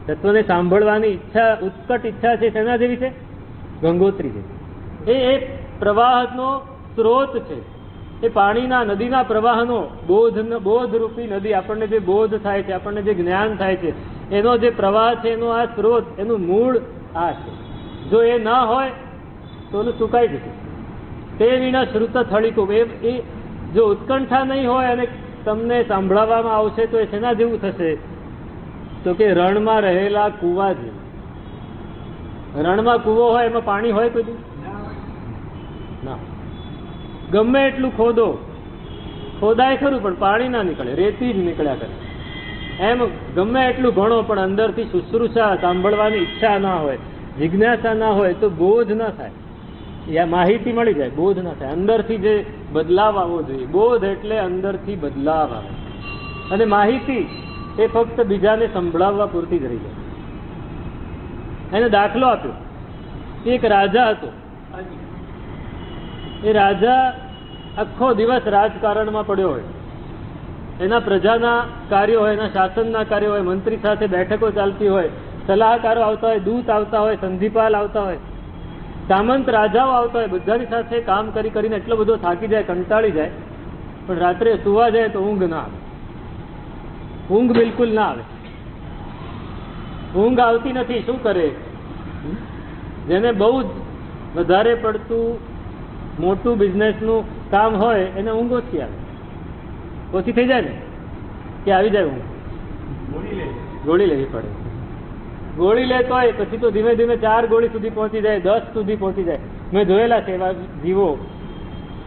તત્વને સાંભળવાની ઈચ્છા, ઉત્કટ ઈચ્છા છે, શેના જેવી છે? ગંગોત્રી જેવી. એ પ્રવાહનો સ્ત્રોત છે. એ પાણીના, નદીના પ્રવાહનો, બોધરૂપી નદી, આપણને જે બોધ થાય છે, આપણને જે જ્ઞાન થાય છે, એનો જે પ્રવાહ છે, એનો આ સ્ત્રોત, એનું મૂળ આ છે. જો એ ના હોય તો એનું સુકાઈ જશે. તે વિના શ્રુત થળીકું. એ જો ઉત્કંઠા નહીં હોય અને તમને સાંભળવામાં આવશે તો એ શેના જેવું થશે? તો કે રણમાં રહેલા કુવા જેવું. રણમાં કૂવો હોય, એમાં પાણી હોય કોઈ ના. ગમે એટલું ખોદો, ખોદાય ખરું પણ પાણી ના નીકળે, રેતી જ નીકળ્યા કરે. એમ ગમે એટલું ભણો પણ અંદરથી શુશ્રુષા, સાંભળવાની ઈચ્છા ના હોય, જિજ્ઞાસા ના હોય તો બોધ ના થાય. યા માહિતી મળી જાય, બોધ ના થાય. અંદરથી જે બદલાવ આવવો જોઈએ. બોધ એટલે અંદરથી બદલાવ આવે. અને માહિતી એ ફક્ત બીજાને સંભળાવવા પૂરતી જ રહી જાય. એને દાખલો આપ્યો. એક રાજા હતો. એ રાજા આખો દિવસ રાજકારણમાં પડ્યો હોય. એના પ્રજાના કાર્યો હોય, એના શાસનના કાર્યો હોય, મંત્રી સાથે બેઠકો ચાલતી હોય, સલાહકારો આવતા હોય, દૂત આવતા હોય, સંધિપાલ આવતા હોય, સામંત રાજાઓ આવતા હોય, બધાની સાથે કામ કરીને એટલો બધો થાકી જાય, કંટાળી જાય, પણ રાત્રે સુવા જાય તો ઊંઘ ના આવે. ઊંઘ બિલકુલ ના આવે. ઊંઘ આવતી નથી. શું કરે? જેને બહુ જ વધારે પડતું મોટું બિઝનેસનું કામ હોય એને ઊંઘ ઓછી આવે. ઓછી થઈ જાય ને કે આવી જાય ઊંઘ, ગોળી લેવી પડે. ગોળી લેતો હોય પછી તો ધીમે ધીમે 4 ગોળી સુધી પહોંચી જાય, 10 સુધી પહોંચી જાય. મેં જોયેલા છે એવા જીવો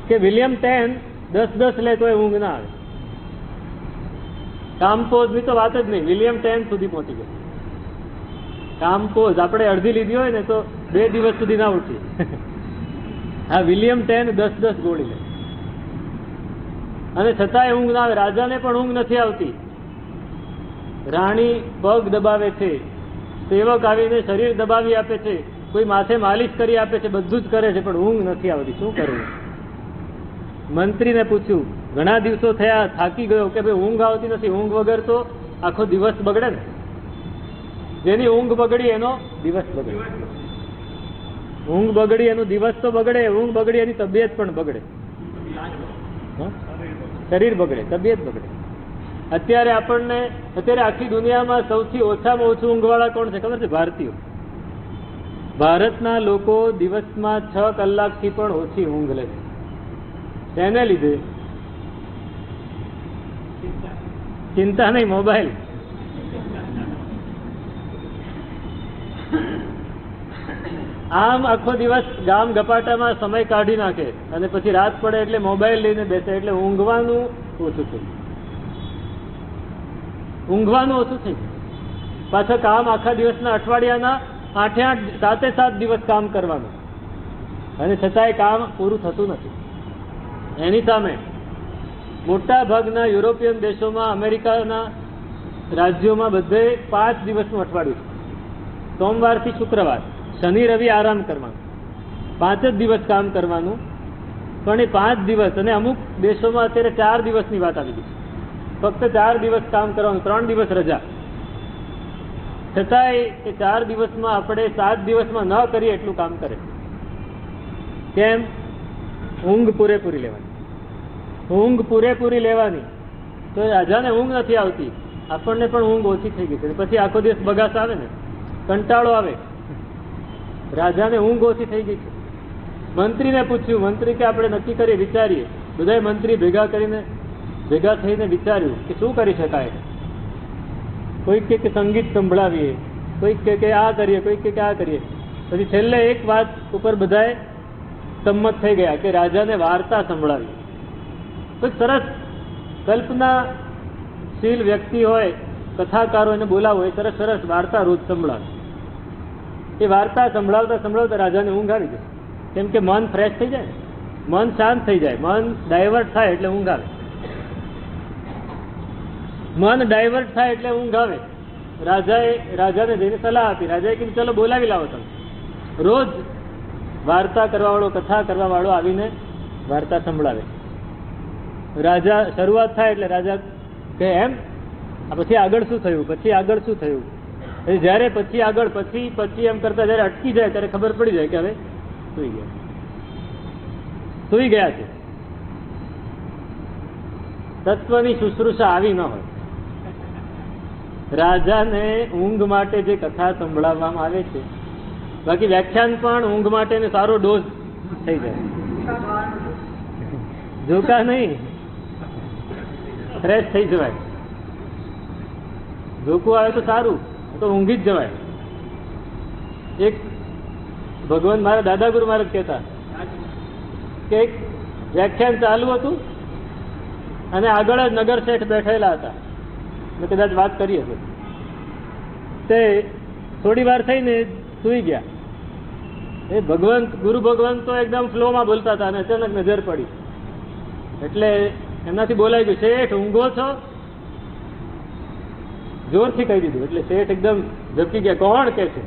કે વિલિયમ 10 લેતો હોય ઊંઘ ના આવે. કામપોઝ ની તો વાત જ નહીં, વિલિયમ 10 સુધી પહોંચી જાય. કામપોઝ આપણે અડધી લીધી હોય ને તો 2 દિવસ સુધી ના ઉઠી. હા, વિલિયમ 10 ગોળી લે અને છતાંય ઊંઘ ના આવે. રાજાને પણ ઊંઘ નથી આવતી. રાણી પગ દબાવે છે, સેવક આવીને શરીર દબાવી આપે છે, કોઈ માથે માલિશ કરી આપે છે, બધું જ કરે છે, પણ ઊંઘ નથી આવતી. શું કરવું? મંત્રીને પૂછ્યું, ઘણા દિવસો થયા, થાકી ગયો, કે ભાઈ ઊંઘ આવતી નથી. ઊંઘ વગર તો આખો દિવસ બગડે ને. જેની ઊંઘ બગડી એનો દિવસ બગડે. ઊંઘ બગડી એનો દિવસ તો બગડે, ઊંઘ બગડી એની તબિયત પણ બગડે. શરીર બગડે, તબિયત બગડે. અત્યારે આખી દુનિયામાં સૌથી ઓછામાં ઓછું ઊંઘવાળા કોણ છે ખબર છે? ભારતીયો. ભારતના લોકો દિવસમાં 6 કલાકથી પણ ઓછી ઊંઘ લે છે. તેને લીધે ચિંતા નહીં, મોબાઈલ. આમ આખો દિવસ ગામ ગપાટામાં સમય કાઢી નાખે અને પછી રાત પડે એટલે મોબાઈલ લઈને બેસે, એટલે ઊંઘવાનું ઓછું થઈ. ઊંઘવાનું ઓછું થઈ. પાછા કામ આખા દિવસના અઠવાડિયાના 7 દિવસ કામ કરવાનું અને છતાંય કામ પૂરું થતું નથી. એની સામે મોટા ભાગના યુરોપિયન દેશોમાં, અમેરિકાના રાજ્યોમાં બધે 5 દિવસનું અઠવાડિયું. સોમવારથી શુક્રવાર, શનિ રવિ આરામ કરવાનું, 5 જ દિવસ કામ કરવાનું. પણ એ 5 દિવસ, અને અમુક દેશોમાં અત્યારે 4 દિવસની વાત આવી ગઈ. ફક્ત 4 દિવસ કામ કરવાનું, 3 દિવસ રજા. છતાંય એ 4 દિવસમાં આપણે 7 દિવસમાં ન કરીએ એટલું કામ કરે. કેમ? ઊંઘ પૂરેપૂરી લેવાની. ઊંઘ પૂરેપૂરી લેવાની. તો રાજાને ઊંઘ નથી આવતી, આપણને પણ ઊંઘ ઓછી થઈ ગઈ છે. પછી આખો દિવસ બગાસ આવે ને, કંટાળો આવે. રાજાને ઊંઘ ઓછી થઈ ગઈ છે. મંત્રીને પૂછ્યું, મંત્રી કે આપણે નક્કી કરીએ, વિચારીએ. બધાય મંત્રી ભેગા થઈને વિચાર્યું કે શું કરી શકાય. કોઈક કે સંગીત સંભળાવીએ, કોઈક કે આ કરીએ, કોઈક કે આ કરીએ. પછી છેલ્લે એક વાત ઉપર બધાએ સંમત થઈ ગયા કે રાજાને વાર્તા સંભળાવી. કોઈક સરસ કલ્પનાશીલ વ્યક્તિ હોય, કથાકારો એને બોલાવો, એ સરસ સરસ વાર્તા રોજ સંભળાવે. એ વાર્તા સંભળાવતા રાજાને ઊંઘ આવી જાય. કેમ કે મન ફ્રેશ થઈ જાય, મન શાંત થઈ જાય, મન ડાયવર્ટ થાય એટલે ઊંઘ આવે. મન ડાયવર્ટ થાય એટલે ઊંઘ આવે. રાજાને જઈને સલાહ આપી. રાજાએ કીધું ચલો બોલાવી લાવો તમે. રોજ વાર્તા કરવાવાળો, કથા કરવાવાળો આવીને વાર્તા સંભળાવે. રાજા શરૂઆત થાય એટલે રાજા કહે એમ, પછી આગળ શું થયું, પછી આગળ શું થયું. જયારે પછી આગળ પછી એમ કરતા જયારે અટકી જાય ત્યારે ખબર પડી જાય કે હવે સુઈ ગયા છે. તત્વની શુશ્રુષા આવી ન હોય. રાજાને ઊંઘ માટે જે કથા સંભળાવવામાં આવે છે, બાકી વ્યાખ્યાન પણ ઊંઘ માટે સારો ડોઝ થઈ જાય. જોકા નહીં, ફ્રેશ થઈ જવાય. જોકું આવે તો સારું, તો ઊંઘી જ જવાય. એક ભગવાન મારા દાદા ગુરુ મહારાજ કહેતા કે એક વ્યાખ્યાન ચાલુ હતું અને આગળ જ નગર શેઠ બેઠેલા હતા. મેં કદાચ વાત કરી હશે. તે થોડી વાર થઈને સૂઈ ગયા. એ ગુરુ ભગવાન તો એકદમ ફ્લોમાં બોલતા હતા અને અચાનક નજર પડી એટલે એમનાથી બોલાઈ ગયું, શેઠ ઊંઘો છો? જોરથી કહી દીધું એટલે શેઠ એકદમ ઝબકી ગયા. કોણ કે છે?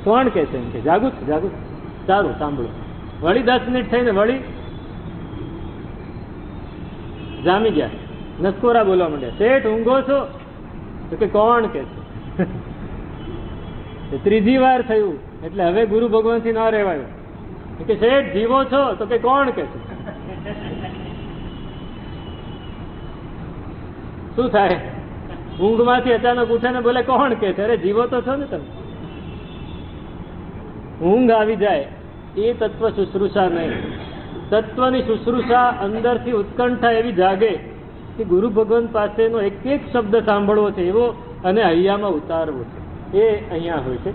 કોણ કે છે? એમ કે જાગું છું, જાગું છું. સારું, સાંભળો. વળી 10 મિનિટ થઈને વળી જામી ગયા, નસકોરા બોલવા માંડ્યા. શેઠ ઊંઘો છો? તો કે કોણ કે છે. ત્રીજી વાર થયું એટલે હવે ગુરુ ભગવાનથી ના રહેવાયું. કે શેઠ જીવો છો? તો કે કોણ કે છે. શું થાય? ઊંઘમાંથી અચાનક ઉઠે ને બોલે કોણ કે છે? અરે જીવો તો છો ને તમે. ઊંઘ આવી જાય એ તત્વ શુશ્રૂષા નહીં. તત્વની શુશ્રૂષા અંદરથી ઉત્કંઠા એવી જાગે કે ગુરુ ભગવાન પાસેનો એક એક શબ્દ સાંભળવો છે એવો અને હૈયામાં ઉતારવો છે, એ અહીંયા હોય છે.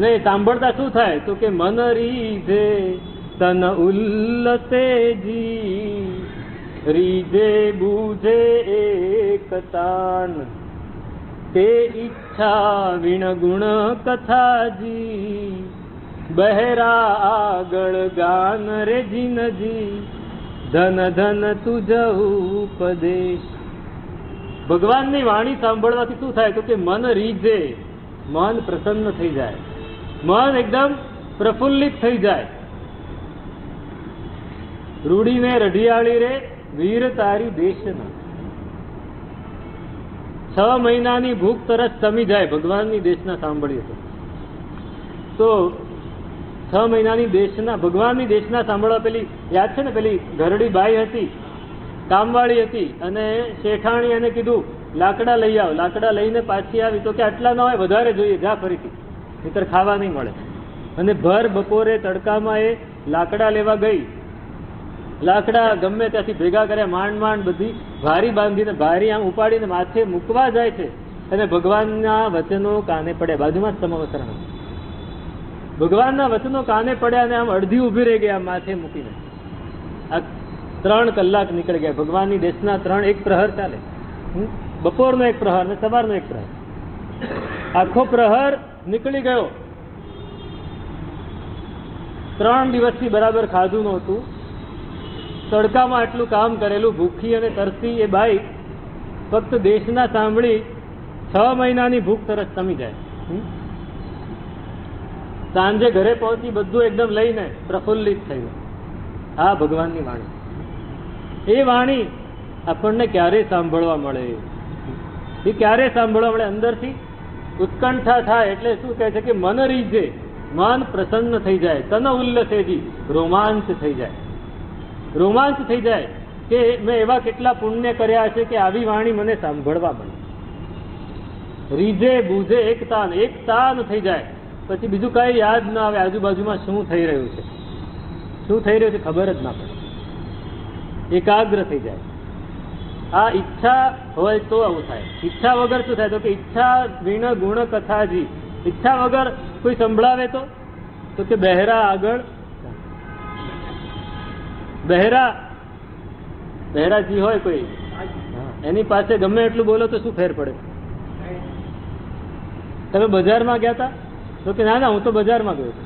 ને સાંભળતા શું થાય તો કે મન રીઝે તન ઉલ્લસેજી, રીઝે બૂઝે એક તાન, તે ઈચ્છા વિણ ગુણ કથાજી, બહેરા આગળ ગાન રે જીનજી, ધન ધન તુજ ઉપદેશ. ભગવાનની વાણી સાંભળવાથી શું થાય તો કે મન રીઝે, મન પ્રસન્ન થઈ જાય, મન એકદમ પ્રફુલ્લિત થઈ જાય. રૂડીને રઢિયાળી રે વીર તારી દેશના. 6 મહિનાની ભૂખ તરસ સમી જાય ભગવાનની દેશના સાંભળીએ તો 6 મહિનાની દેશના ભગવાનની દેશના સાંભળવા. પેલી યાદ છે ને, પેલી ઘરડી બાઈ હતી, કામવાળી હતી, અને શેઠાણી એને કીધું લાકડા લઈ આવ. લાકડા લઈને પાછી આવી તો કે આટલા ના હોય, વધારે જોઈએ, જા ફરીથી, નહીતર ખાવા નહીં મળે. અને ભર બપોરે તડકામાં એ લાકડા લેવા ગઈ. લાકડા ગમે ત્યાંથી ભેગા કર્યા, માંડ માંડ બધી ભારી બાંધીને, ભારી આમ ઉપાડીને માથે મૂકવા જાય છે. અને ભગવાનના વચનો કાને પડ્યા. બાજુમાં જ સમવસરણ. ભગવાનના વચનો કાને પડ્યા અને આમ અડધી ઊભી રહી ગયા માથે મૂકીને. આ 3 કલાક નીકળી ગયા. ભગવાનની દેશના 3 એક પ્રહર ચાલે. બપોરનો એક પ્રહર અને સવારનો એક પ્રહર. આખો પ્રહર નીકળી ગયો. 3 દિવસથી બરાબર ખાધું નહોતું. તડકામાં આટલું કામ કરેલું, ભૂખી અને તરસી એ બાઈ ફક્ત દેશના સાંભળી 6 મહિનાની ભૂખ તરસ સમી જાય. સાંજે ઘરે પહોંચી બધું એકદમ લઈને પ્રફુલ્લિત થયું. આ ભગવાનની વાણી. એ વાણી આપણને ક્યારે સાંભળવા મળે? એ ક્યારે સાંભળવા મળે? અંદરથી ઉત્કંઠા થાય એટલે શું કહે છે કે મન રીઝે, મન પ્રસન્ન થઈ જાય. તન ઉલ્લસેજી, રોમાંચ થઈ જાય. રોમાંચ થઈ જાય કે મેં એવા કેટલા પુણ્ય કર્યા છે કે આવી વાણી મને સાંભળવા મળે. રીઝે બૂઝે એક તાન, એક તાન થઈ જાય. પછી બીજું કઈ યાદ ના આવે, આજુબાજુમાં શું થઈ રહ્યું છે, શું થઈ રહ્યું છે ખબર જ ના પડે. એકાગ્ર થઈ જાય. આ ઈચ્છા હોય તો આવું થાય. ઈચ્છા વગર શું થાય તો કે ઈચ્છા વિણ ગુણ કથાજી. ઈચ્છા વગર કોઈ સંભળાવે તો કે બહેરા આગળ, બહેરાજી હોય કોઈ, એની પાસે ગમે એટલું બોલો તો શું ફેર પડે? તમે બજારમાં ગયા હતા તો કે ના હું તો બજારમાં ગયો હતો,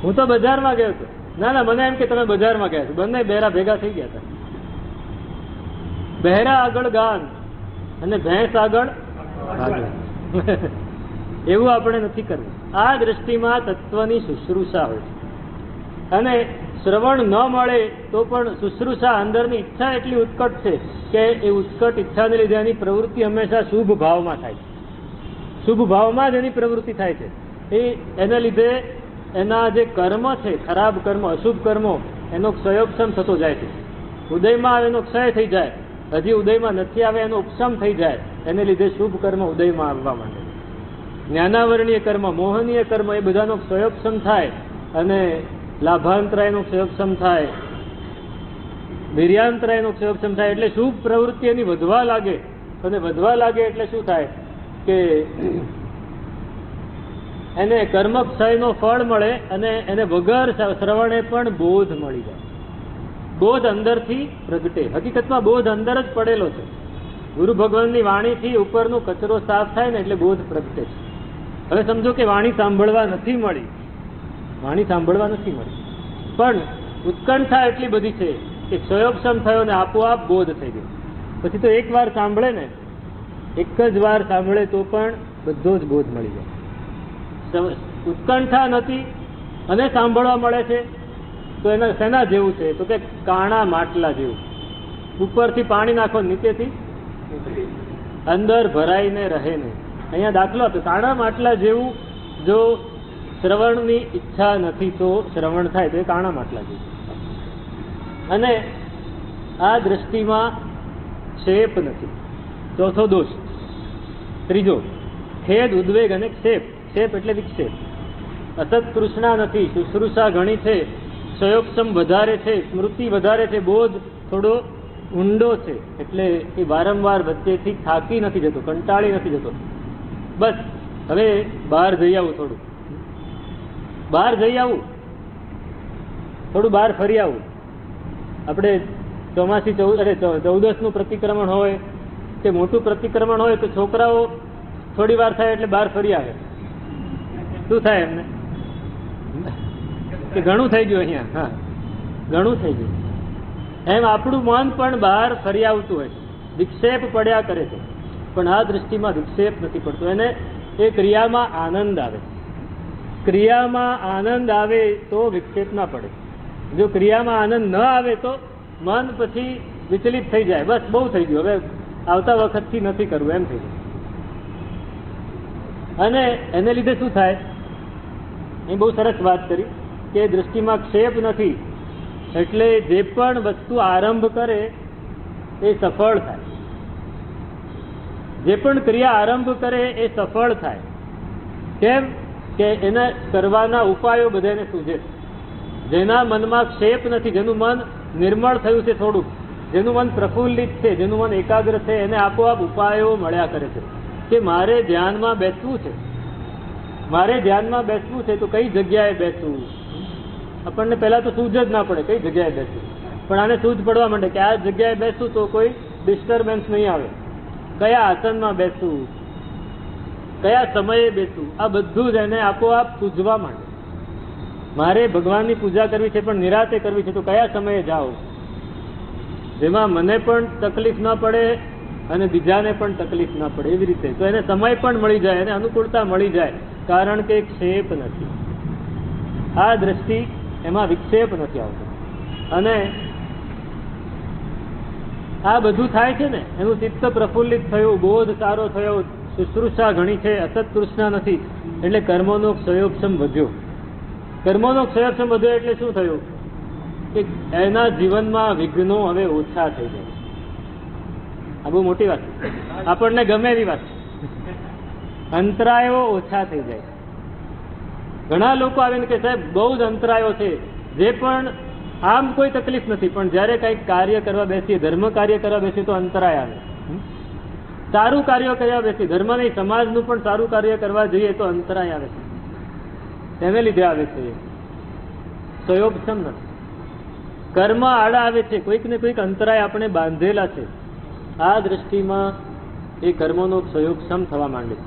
હું તો બજારમાં ગયો હતો. ના મને એમ કે તમે બજારમાં ગયા છો. બંને બહેરા ભેગા થઈ ગયા હતા. બહેરા આગળ ગાન અને ભેંસ આગળ ભાગવા. એવું આપણે નથી કરવું. આ દ્રષ્ટિમાં તત્વની શુશ્રૂષા હોય છે. અને શ્રવણ ન મળે તો પણ શુશ્રૂષા, અંદરની ઈચ્છા એટલી ઉત્કટ છે કે એ ઉત્કટ ઈચ્છાને લીધે એની પ્રવૃત્તિ હંમેશા શુભ ભાવમાં થાય છે. શુભ ભાવમાં જ એની પ્રવૃત્તિ થાય છે. એના લીધે એના જે કર્મ છે, ખરાબ કર્મ, અશુભ કર્મો, એનો ક્ષયોપશમ થતો જાય છે. ઉદયમાં આવે એનો ક્ષય થઈ જાય, હજી ઉદયમાં નથી આવે એનો ઉપશમ થઈ જાય. એને લીધે શુભ કર્મ ઉદયમાં આવવા માંડે. જ્ઞાનાવરણીય કર્મ, મોહનીય કર્મ, એ બધાનો ક્ષયોપશમ થાય અને લાભાંતરાયનો ક્ષયોપશમ થાય, વીર્યાંતરાયનો ક્ષયોપશમ થાય. એટલે શુભ પ્રવૃત્તિ એની વધવા લાગે. અને વધવા લાગે એટલે શું થાય કે એને કર્મક્ષયનો ફળ મળે અને એને વગર શ્રવણે પણ બોધ મળી જાય. બોધ અંદરથી પ્રગટે. હકીકતમાં બોધ અંદર જ પડેલો છે. ગુરુ ભગવાનની વાણીથી ઉપરનો કચરો સાફ થાય ને એટલે બોધ પ્રગટે છે. હવે સમજો કે વાણી સાંભળવા નથી મળી, પણ ઉત્કંઠા એટલી બધી છે કે ક્ષયોપશમ થયો ને આપોઆપ બોધ થઈ ગયો. પછી તો એક વાર સાંભળે ને, એક જ વાર સાંભળે તો પણ બધો જ બોધ મળી જાય. ઉત્કંઠા નથી અને સાંભળવા મળે છે તો એના શેના જેવું છે? તો કે કાણા માટલા જેવું. ઉપરથી પાણી નાખો, નીચેથી અંદર ભરાઈને રહે નહીં. અહીંયા દાખલો આપ્યો, કાણા માટલા જેવું. જો શ્રવણની ઈચ્છા નથી તો શ્રવણ થાય તો એ કાણા માટલા જેવું. અને આ દ્રષ્ટિમાં ક્ષેપ નથી. ચોથો દોષ. ત્રીજો, ખેદ, ઉદ્વેગ અને ક્ષેપ. ક્ષેપ એટલે વિક્ષેપ. અસત તૃષ્ણા નથી, શુશ્રૂષા ઘણી છે, ક્ષયોક્ષમ વધારે છે, સ્મૃતિ વધારે છે, બોધ થોડો ઊંડો છે, એટલે એ વારંવાર વચ્ચેથી થાકી નથી જતો, કંટાળી નથી જતો. બસ હવે બહાર જઈ આવું, થોડું બહાર જઈ આવું, થોડું બહાર ફરી આવું. આપણે ચોમાસી 14નું પ્રતિક્રમણ હોય કે મોટું પ્રતિક્રમણ હોય તો છોકરાઓ થોડી વાર થાય એટલે બહાર ફરી આવે. શું થાય એમને? કે ઘણું થઈ ગયું અહીંયા, હા ઘણું થઈ ગયું. એમ આપણું મન પણ બહાર ફરી આવતું હોય, વિક્ષેપ પડ્યા કરે છે. પણ આ દૃષ્ટિમાં વિક્ષેપ નથી પડતો. એને એ ક્રિયામાં આનંદ આવે. ક્રિયામાં આનંદ આવે તો વિક્ષેપ ના પડે. જો ક્રિયામાં આનંદ ન આવે તો મન પછી વિચલિત થઈ જાય. બસ બહુ થઈ ગયું, હવે આવતા વખતથી નથી કરવું, એમ થઈ જાય. અને એને લીધે શું થાય? એ બહુ સરસ વાત કરી કે દૃષ્ટિમાં ક્ષેપ નથી, એટલે જે પણ વસ્તુ આરંભ કરે એ સફળ થાય. જે પણ ક્રિયા આરંભ કરે એ સફળ થાય. કેમ કે એના કરવાના ઉપાયો બધાને સૂઝે. જેના મનમાં ક્ષેપ નથી, જેનું મન નિર્મળ થયું છે થોડુંક, જેનું મન પ્રફુલ્લિત છે, જેનું મન એકાગ્ર છે, એને આપોઆપ ઉપાયો મળ્યા કરે છે કે મારે ધ્યાનમાં બેસવું છે, મારે ધ્યાનમાં બેસવું છે તો કઈ જગ્યાએ બેસવું. આપણને પહેલા તો સૂઝ જ ના પડે કઈ જગ્યાએ બેસવું, પણ આને સૂઝ પડવા માંડે કે આ જગ્યાએ બેસવું તો કોઈ ડિસ્ટર્બન્સ નહીં આવે, કયા આસનમાં બેસવું, કયા સમયે બેસવું, આ બધું જ એને આપોઆપ સૂઝવા માંડે. મારે ભગવાનની પૂજા કરવી છે પણ નિરાતે કરવી છે તો કયા સમયે જાઓ, જેમાં મને પણ તકલીફ ન પડે અને બીજાને પણ તકલીફ ન પડે, એવી રીતે. તો એને સમય પણ મળી જાય, એને અનુકૂળતા મળી જાય, કારણ કે ક્ષેપ નથી. આ દ્રષ્ટિ, એમાં વિક્ષેપ નથી આવતો. અને આ બધું થાય છે ને, એનું ચિત્ત પ્રફુલ્લિત થયું, બોધ સારો થયો, શુશ્રૂષા ઘણી છે, અસત તૃષ્ણા નથી, એટલે કર્મોનો ક્ષયોક્ષમ વધ્યો. કર્મોનો ક્ષયોક્ષમ વધ્યો એટલે શું થયું? કે એના જીવનમાં વિઘ્નો હવે ઓછા થઈ જાય. આ બહુ મોટી વાત, આપણને ગમે એવી વાત. અંતરાયો ઓછા થઈ જાય. ઘણા લોકો આવીને કે સાહેબ બહુ જ અંતરાયો છે, જે પણ આમ કોઈ તકલીફ નથી, પણ જયારે કંઈક કાર્ય કરવા બેસીએ, ધર્મ કાર્ય કરવા બેસીએ તો અંતરાય આવે. સારું કાર્ય કરવા બેસીએ, ધર્મ નહીં સમાજનું પણ સારું કાર્ય કરવા જઈએ તો અંતરાય આવે છે. તેને લીધે આવે છે સંયોગક્ષમ નથી. કર્મ આડા આવે છે, કોઈક ને કોઈક અંતરાય આપણે બાંધેલા છે. આ દ્રષ્ટિમાં એ કર્મોનો સંયોગક્ષમ થવા માંડે છે.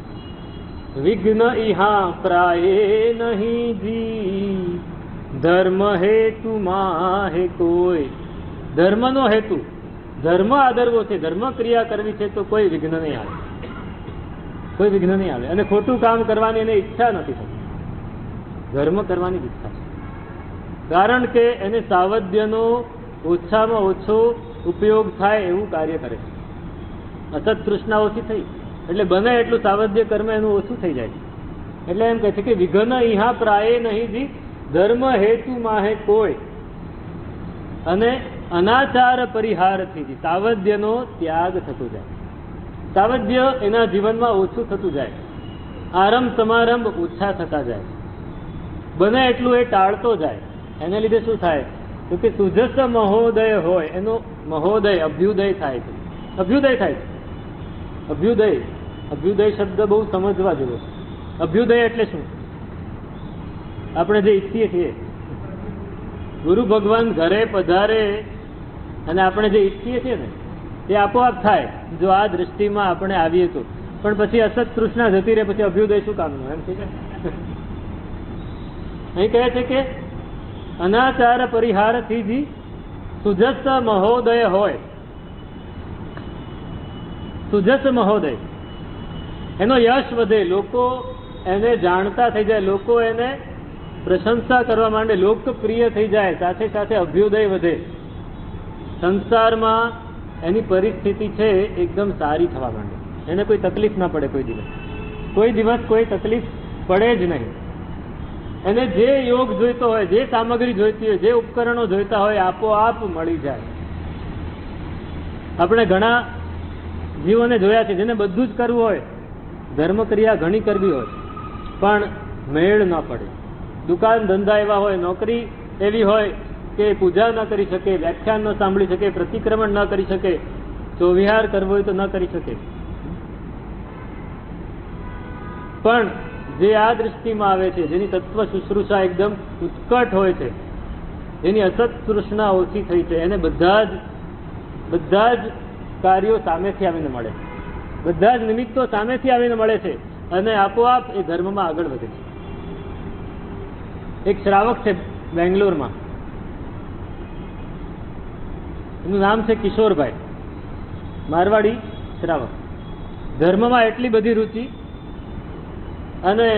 વિઘ્ન ઇહા પ્રાયે નહીં જી, ધર્મ હેતુ માહે કોઈ. ધર્મનો હેતુ ધર્મ આદરવો છે, ધર્મ ક્રિયા કરવી છે તો કોઈ વિઘ્ન નહીં આવે, કોઈ વિઘ્ન નહીં આવે. અને ખોટું કામ કરવાની એને ઈચ્છા નથી થતી, ધર્મ કરવાની ઈચ્છા છે. કારણ કે એને સાવધ્યનો ઓછામાં ઓછો ઉપયોગ થાય એવું કાર્ય કરે છે. અસત તૃષ્ણા ઓછી થઈ એટલે બને એટલું સાવધ્ય કર્મ એનું ઓછું થઈ જાય છે. એટલે એમ કહે છે કે વિઘ્ન ઇહા પ્રાયે નહીં જી, ધર્મ હેતુ માહે કોઈ. અને અનાચાર પરિહારથી જી, સાવધ્યનો ત્યાગ થતો જાય, સાવધ્ય એના જીવનમાં ઓછું થતું જાય, આરંભ સમારંભ ઓછા થતા જાય, બને એટલું એ ટાળતો જાય. એને લીધે શું થાય? તો કે સુજસ મહોદય હોય, એનો મહોદય અભ્યુદય થાય છે. અભ્યુદય થાય છે. અભ્યુદય, અભ્યુદય શબ્દ બહુ સમજવા જેવો છે. અભ્યુદય એટલે શું? આપણે જે ઈચ્છીએ છીએ, ગુરુ ભગવાન ઘરે પધારે અને આપણે જે ઈચ્છીએ છીએ ને તે આપોઆપ થાય જો આ દ્રષ્ટિમાં આપણે આવીએ તો. પણ પછી અસત તૃષ્ણા જતી રહે, પછી અભ્યુદય શું કામનું? એમ છે. અહીં કહે છે કે અનાચાર પરિહારથી જી સુજસ મહોદય હોય. સુજસ મહોદય, એનો યશ વધે, લોકો એને જાણતા થઈ જાય, લોકો એને પ્રશંસા કરવા માંડે, લોકપ્રિય થઈ જાય, સાથે સાથે અભ્યુદય વધે, સંસારમાં એની પરિસ્થિતિ છે એકદમ સારી થવા માંડે, એને કોઈ તકલીફ ના પડે, કોઈ દિવસ કોઈ તકલીફ પડે જ નહીં. એને જે યોગ જોઈતો હોય, જે સામગ્રી જોઈતી હોય, જે ઉપકરણો જોઈતા હોય, આપોઆપ મળી જાય. આપણે ઘણા જીવોને જોયા છે જેને બધું જ કરવું હોય, ધર્મ ક્રિયા ઘણી કરવી હોય, પણ મેળ ન પડે. દુકાન ધંધા એવા હોય, નોકરી એવી હોય કે પૂજા ન કરી શકે, વ્યાખ્યાન ન સાંભળી શકે, પ્રતિક્રમણ ન કરી શકે, ચોવિહાર કરવો હોય તો ન કરી શકે. પણ જે આ દૃષ્ટિમાં આવે છે, જેની તત્વ શુશ્રૂષા એકદમ ઉત્કટ હોય છે, જેની અસત તૃષ્ણા ઓછી થઈ છે, એને બધા જ કાર્યો સામેથી આવીને મળે, બધા જ નિમિત્તો સામેથી આવીને મળે છે અને આપોઆપ એ ધર્મમાં આગળ વધે છે. એક શ્રાવક છે બેંગ્લોરમાં, એનું નામ છે કિશોરભાઈ, મારવાડી શ્રાવક. ધર્મમાં એટલી બધી રુચિ અને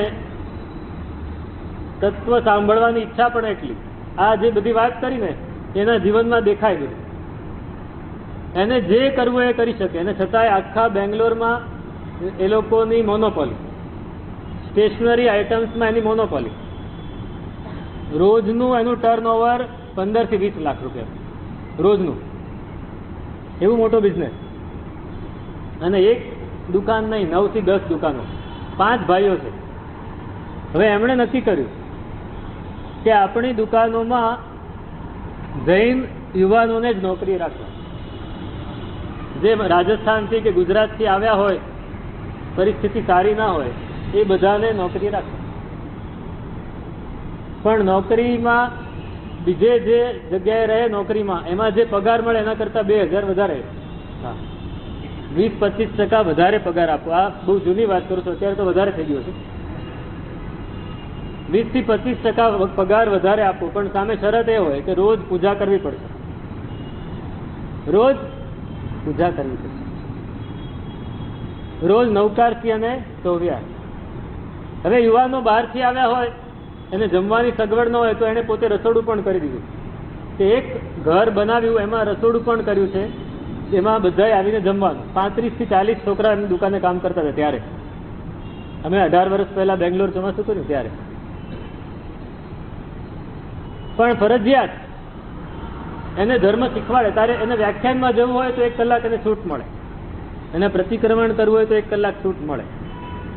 તત્વ સાંભળવાની ઈચ્છા પણ એટલી. આ જે બધી વાત કરીને એના જીવનમાં દેખાય બધું. એને જે કરવું એ કરી શકે, અને છતાંય આખા બેંગ્લોરમાં એ લોકોની મોનોપોલી, સ્ટેશનરી આઇટમ્સમાં એની મોનોપોલી. રોજનું એનું ટર્નઓવર 15 થી 20 લાખ રૂપિયા રોજનું, એવું મોટો બિઝનેસ. અને એક દુકાન નહીં, 9 થી 10 દુકાનો, 5 ભાઈઓ છે. હવે એમણે નક્કી કર્યું કે આપણી દુકાનોમાં જૈન યુવાનોને જ નોકરી રાખવા. જે રાજસ્થાનથી કે ગુજરાતથી આવ્યા હોય, પરિસ્થિતિ સારી ના હોય, એ બધાને નોકરી રાખવા. પણ નોકરીમાં બીજે જે જગ્યાએ રહે નોકરીમાં, એમાં જે પગાર મળે એના કરતાં 2000 વધારે, 20-25% વધારે પગાર આપો. આ બહુ જૂની વાત કરું છું, અત્યારે તો વધારે થઈ ગયો છે. 20 થી 25% પગાર વધારે આપો, પણ સામે શરત એ હોય કે રોજ પૂજા કરવી પડશે, રોજ પૂજા કરવી પડશે, રોજ નવકારથી અને ચોવિહાર. હવે યુવાનો બહારથી આવ્યા હોય, એને જમવાની સગવડ ન હોય, તો એને પોતે રસોડું પણ કરી દીધું. તે એક ઘર બનાવ્યું, એમાં રસોડું પણ કર્યું છે, એમાં બધાએ આવીને જમવાનું. 35 થી 40 છોકરા એમની દુકાને કામ કરતા હતા ત્યારે. અમે 18 વર્ષ પહેલા બેંગ્લોર ચોમાસું કર્યું ત્યારે. પણ ફરજિયાત એને ધર્મ શીખવાડે. તારે એને વ્યાખ્યાનમાં જવું હોય તો 1 કલાક એને છૂટ મળે, એને પ્રતિક્રમણ કરવું હોય તો 1 કલાક છૂટ મળે,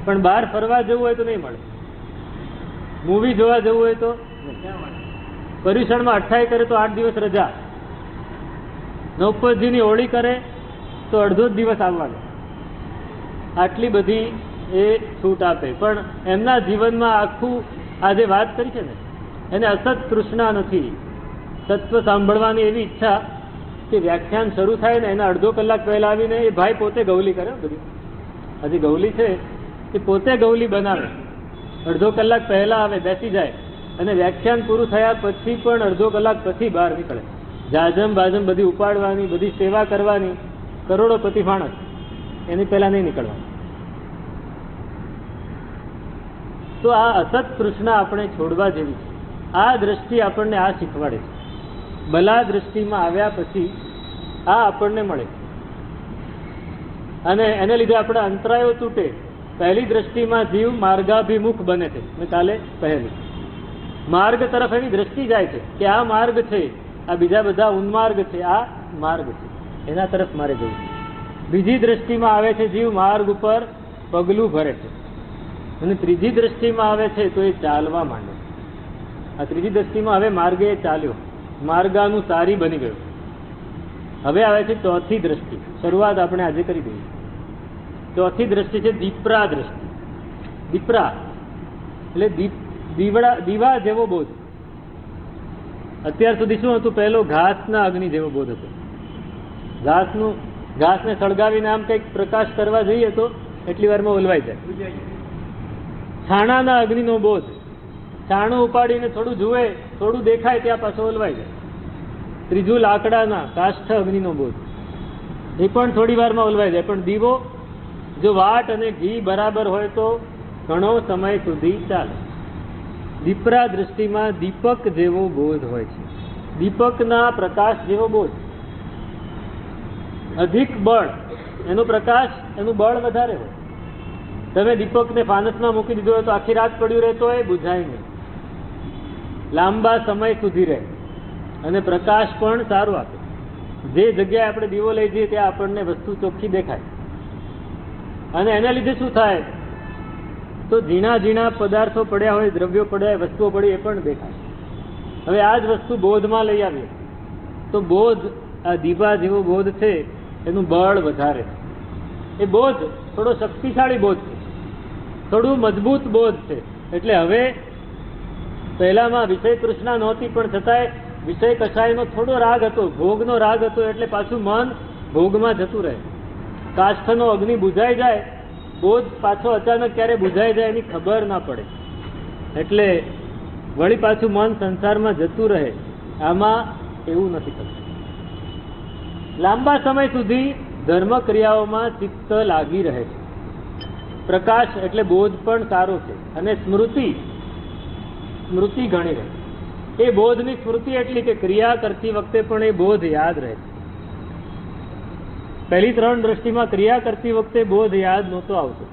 પણ બહાર ફરવા જવું હોય તો નહીં મળે. મૂવી જોવા જવું હોય તો, પર્યુષણમાં 28 કરે તો 8 દિવસ રજા, નવપતજીની હોળી કરે તો અડધો જ દિવસ આવવાનો. આટલી બધી એ છૂટ આપે. પણ એમના જીવનમાં આખું આ જે વાત કરી છે ને, એને અસત તૃષ્ણા નથી, તત્વ સાંભળવાની એવી ઈચ્છા કે વ્યાખ્યાન શરૂ થાય ને એના અડધો કલાક પહેલા આવીને એ ભાઈ પોતે ગૌલી કરે. બધી હજી ગૌલી છે એ પોતે ગૌલી બનાવે, અડધો કલાક પહેલા આવે, બેસી જાય, અને વ્યાખ્યાન પૂરું થયા પછી પણ અડધો કલાક પછી બહાર નીકળે. જાજમ બાજમ બધી ઉપાડવાની, બધી સેવા કરવાની, કરોડોપતિ માણસ, એની પહેલા નહીં નીકળવાનું. તો આ અસત તૃષ્ણા આપણે છોડવા જેવી છે. આ દ્રષ્ટિ આપણને આ શીખવાડે છે. ભલા દ્રષ્ટિમાં આવ્યા પછી આ આપણને મળે, અને એને લીધે આપણા અંતરાયો તૂટે. પહેલી દ્રષ્ટિમાં જીવ માર્ગાભિમુખ બને છે. મેં કાલે કહેલું, માર્ગ તરફ એની દ્રષ્ટિ જાય છે કે આ માર્ગ છે, આ બીજા બધા ઉન્માર્ગ છે, આ માર્ગ છે, એના તરફ મારે જવું. બીજી દ્રષ્ટિમાં આવે છે જીવ માર્ગ ઉપર પગલું ભરે છે, અને ત્રીજી દ્રષ્ટિમાં આવે છે તો એ ચાલવા માંડે. આ ત્રીજી દ્રષ્ટિમાં હવે માર્ગે ચાલ્યો, માર્ગાનુસારી બની ગયો. હવે આવે છે ચોથી દ્રષ્ટિ. શરૂઆત આપણે આજે કરી દઈએ. ચોથી દ્રષ્ટિ છે દીપરા દ્રષ્ટિ. દીપરા એટલે દીવા જેવો બોધ. અત્યાર સુધી શું હતું? પહેલો ઘાસના અગ્નિ જેવો બોધ હતો. ઘાસને સળગાવીને આમ કંઈક પ્રકાશ કરવા જઈએ તો એટલી વારમાં ઓલવાઈ જાય. છાણાના અગ્નિનો બોધ. છાણું ઉપાડીને થોડું જુએ, થોડું દેખાય, ત્યાં પાછો ઓલવાઈ જાય. ત્રીજું લાકડાના કાષ્ઠ અગ્નિનો બોધ. એ પણ થોડી વારમાં ઓલવાઈ જાય. પણ દીવો જો વાટ અને ઘી બરાબર હોય તો ઘણો સમય સુધી ચાલે. દીપરા દૃષ્ટિમાં દીપક જેવો બોધ હોય છે. દીપકના પ્રકાશ જેવો બોધ. અધિક બળ, એનો પ્રકાશ, એનું બળ વધારે હોય. તમે દીપકને ફાનસમાં મૂકી દીધો હોય તો આખી રાત પડ્યું રહેતો હોય, બુઝાય નહીં, લાંબા સમય સુધી રહે અને પ્રકાશ પણ સારું આપે. જે જગ્યાએ આપણે દીવો લઈ જઈએ ત્યાં આપણને વસ્તુ ચોખ્ખી દેખાય. અને એના લીધે શું થાય તો ઝીણા ઝીણા પદાર્થો પડ્યા હોય, દ્રવ્યો પડ્યા હોય, વસ્તુઓ પડી એ પણ દેખાય. હવે આ જ વસ્તુ બોધમાં લઈ આવીએ તો બોધ, આ દીવા જેવો બોધ છે એનું બળ વધારે. એ બોધ થોડો શક્તિશાળી બોધ છે, થોડું મજબૂત બોધ છે. એટલે હવે પહેલામાં વિષય તૃષ્ણા નહોતી, પણ છતાંય વિષય કસાયનો થોડો રાગ હતો, ભોગનો રાગ હતો, એટલે પાછું મન ભોગમાં જતું રહે. કાષ્ઠનો અગ્નિ બુઝાઈ જાય, બોધ પાછો અચાનક ક્યારે બુઝાઈ જાય એની ખબર ના પડે, એટલે વળી પાછું મન સંસારમાં જતું રહે. આમાં એવું નથી થતું. લાંબા સમય સુધી ધર્મ ક્રિયાઓમાં ચિત્ત લાગી રહે છે. પ્રકાશ એટલે બોધ પણ સારો છે. અને સ્મૃતિ ઘણી રહે. એ બોધની સ્મૃતિ એટલી કે ક્રિયા કરતી વખતે પણ એ બોધ યાદ રહે છે. પહેલી 3 દ્રષ્ટિમાં ક્રિયા કરતી વખતે બોધ યાદ નહોતો આવતો.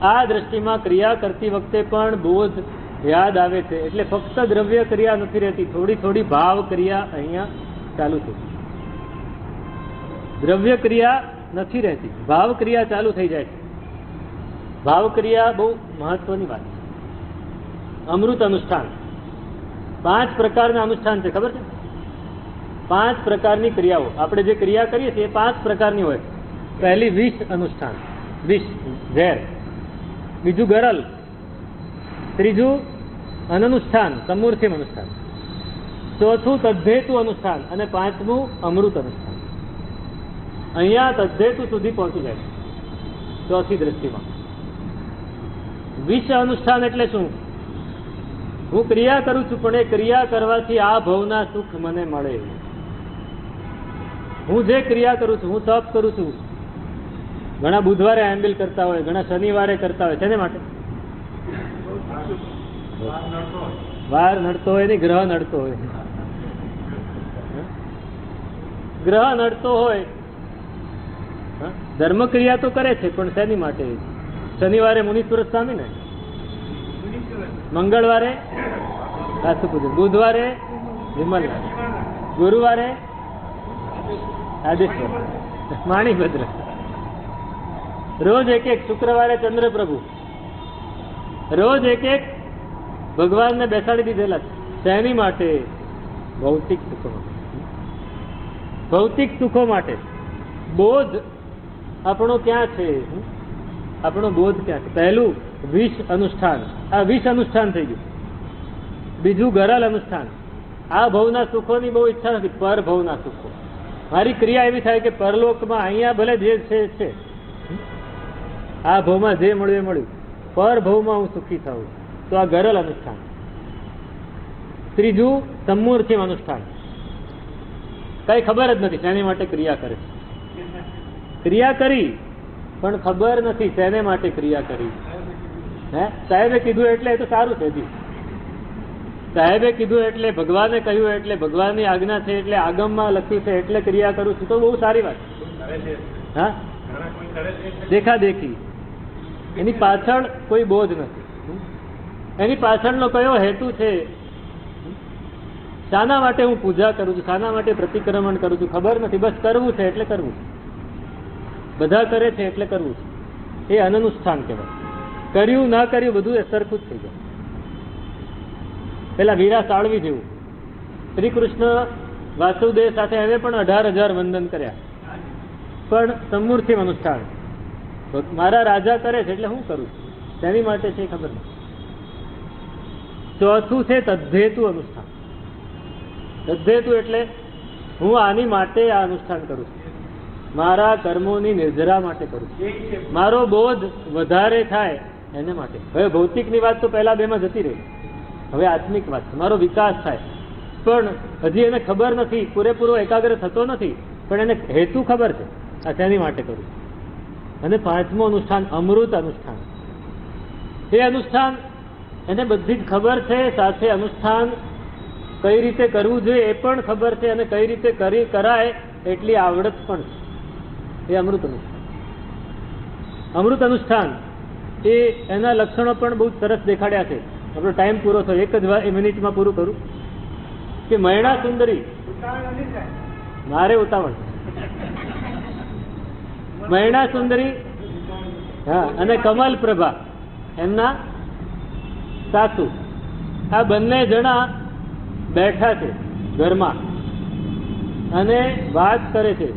આ દ્રષ્ટિમાં ક્રિયા કરતી વખતે પણ બોધ યાદ આવે છે. એટલે ફક્ત દ્રવ્ય ક્રિયા નથી રહેતી, થોડી થોડી ભાવ ક્રિયા અહીંયા ચાલુ થઈ. દ્રવ્ય ક્રિયા નથી રહેતી, ભાવ ક્રિયા ચાલુ થઈ જાય છે. ભાવ ક્રિયા બહુ મહત્વની વાત છે. અમૃત અનુષ્ઠાન, 5 પ્રકારના અનુષ્ઠાન છે, ખબર છે? 5 પ્રકારની ક્રિયાઓ. આપણે જે ક્રિયા કરીએ છીએ એ 5 પ્રકારની હોય. પહેલી વિષ અનુષ્ઠાન, વિષ ઝેર. બીજું ગરલ. ત્રીજું અનનુષ્ઠાન, સમૂર્થિમ અનુષ્ઠાન. ચોથું તદ્ધેતુ અનુષ્ઠાન અને 5મું અમૃત અનુષ્ઠાન. અહીંયા તદ્ધેતુ સુધી પહોંચી જાય છે ચોથી દ્રષ્ટિમાં. વિષ અનુષ્ઠાન એટલે શું? હું ક્રિયા કરું છું, પણ એ ક્રિયા કરવાથી આ ભવના સુખ મને મળે. હું જે ક્રિયા કરું છું, હું તપ કરું છું, ઘણા બુધવારે આંબિલ કરતા હોય, ઘણા શનિવારે કરતા હોય, શેને માટે? વાર નડતો હોય ને ગ્રહ નડતો હોય. ગ્રહ નડતો હોય. ધર્મ ક્રિયા તો કરે છે, પણ શેની માટે? શનિવારે મુનીશ્વર સ્વામી ને, મંગળવારે રાષ્ટ્રપૂજન, બુધવારે વિમલનાથ, ગુરુવારે આદેશ્વર, માણીભદ્ર, રોજ એક એક, શુક્રવારે ચંદ્રપ્રભુ, રોજ એક એક ભગવાનને બેસાડી દીધેલા છે. શેની માટે? ભૌતિક સુખો માટે. ભૌતિક સુખો માટે. બોધ આપણો ક્યાં છે? આપણો બોધ ક્યાં છે? પહેલું વિષ અનુષ્ઠાન, આ વિષ અનુષ્ઠાન થઈ ગયું. બીજું ગરલ અનુષ્ઠાન. આ ભવના સુખોની બહુ ઈચ્છા નથી, પર ભવના સુખો. મારી ક્રિયા એવી થાય કે પરલોકમાં અહીંયા ભલે જે છે, આ ભવમાં જે મળ્યું એ મળ્યું, પર ભવમાં હું સુખી થાઉં, તો આ ગરલ અનુષ્ઠાન. ત્રીજું સમૂર્થિમ અનુષ્ઠાન. કઈ ખબર જ નથી શેની માટે ક્રિયા કરે છે. ક્રિયા કરી પણ ખબર નથી શેને માટે ક્રિયા કરી. સાહેબે કીધું એટલે એ તો સારું છે. સાહેબે કીધું એટલે, ભગવાને કહ્યું એટલે, ભગવાનની આજ્ઞા છે એટલે, આગમમાં લખ્યું છે એટલે ક્રિયા કરું છું, તો બહુ સારી વાત. હા, દેખા દેખી, એની પાછળ કોઈ બોધ નથી. એની પાછળનો કયો હેતુ છે? શાના માટે હું પૂજા કરું છું, શાના માટે પ્રતિક્રમણ કરું છું, ખબર નથી. બસ કરવું છે એટલે કરવું છે, બધા કરે છે એટલે કરવું છે. એ અનનુષ્ઠાન કહેવાય. કર્યું ના કર્યું બધું એ સરખું જ થઈ જાય. પેલા વીરા સાળવી જેવું, શ્રી કૃષ્ણ વાસુદેવ સાથે એને પણ 18,000 વંદન કર્યા, પણ સમૂર્થિમ અનુષ્ઠાન. મારા રાજા કરે છે એટલે હું કરું છું, તેની માટે છે ખબર નથી. ચોથું છે તદ્ધેતુ અનુષ્ઠાન. તદ્ધેતુ એટલે હું આની માટે આ અનુષ્ઠાન કરું છું, મારા કર્મોની નિર્જરા માટે કરું છું, મારો બોધ વધારે થાય એને માટે. હવે ભૌતિકની વાત તો પહેલા 2માં જતી રહી, હવે આત્મિક વાત છે. મારો વિકાસ થાય, પણ હજી એને ખબર નથી, પૂરેપૂરો એકાગ્ર થતો નથી, પણ એને હેતુ ખબર છે, આ તેની માટે કરું છું. અને 5મું અનુષ્ઠાન અમૃત અનુષ્ઠાન. એ અનુષ્ઠાન એને બધી જ ખબર છે, સાથે અનુષ્ઠાન કઈ રીતે કરવું જોઈએ એ પણ ખબર છે, અને કઈ રીતે કરાય એટલી આવડત પણ છે. એ અમૃત અનુષ્ઠાન. અમૃત અનુષ્ઠાન એ એના લક્ષણો પણ બહુ સરસ દેખાડ્યા છે. આપણો ટાઈમ પૂરો થયો, એક જ મિનિટમાં પૂરું કરું કે મૈણા સુંદરી, મારે ઉતાવળ, મૈણા સુંદરી, હા, અને કમલ પ્રભા એમના સાસુ, આ બંને જણા બેઠા છે ઘરમાં અને વાત કરે છે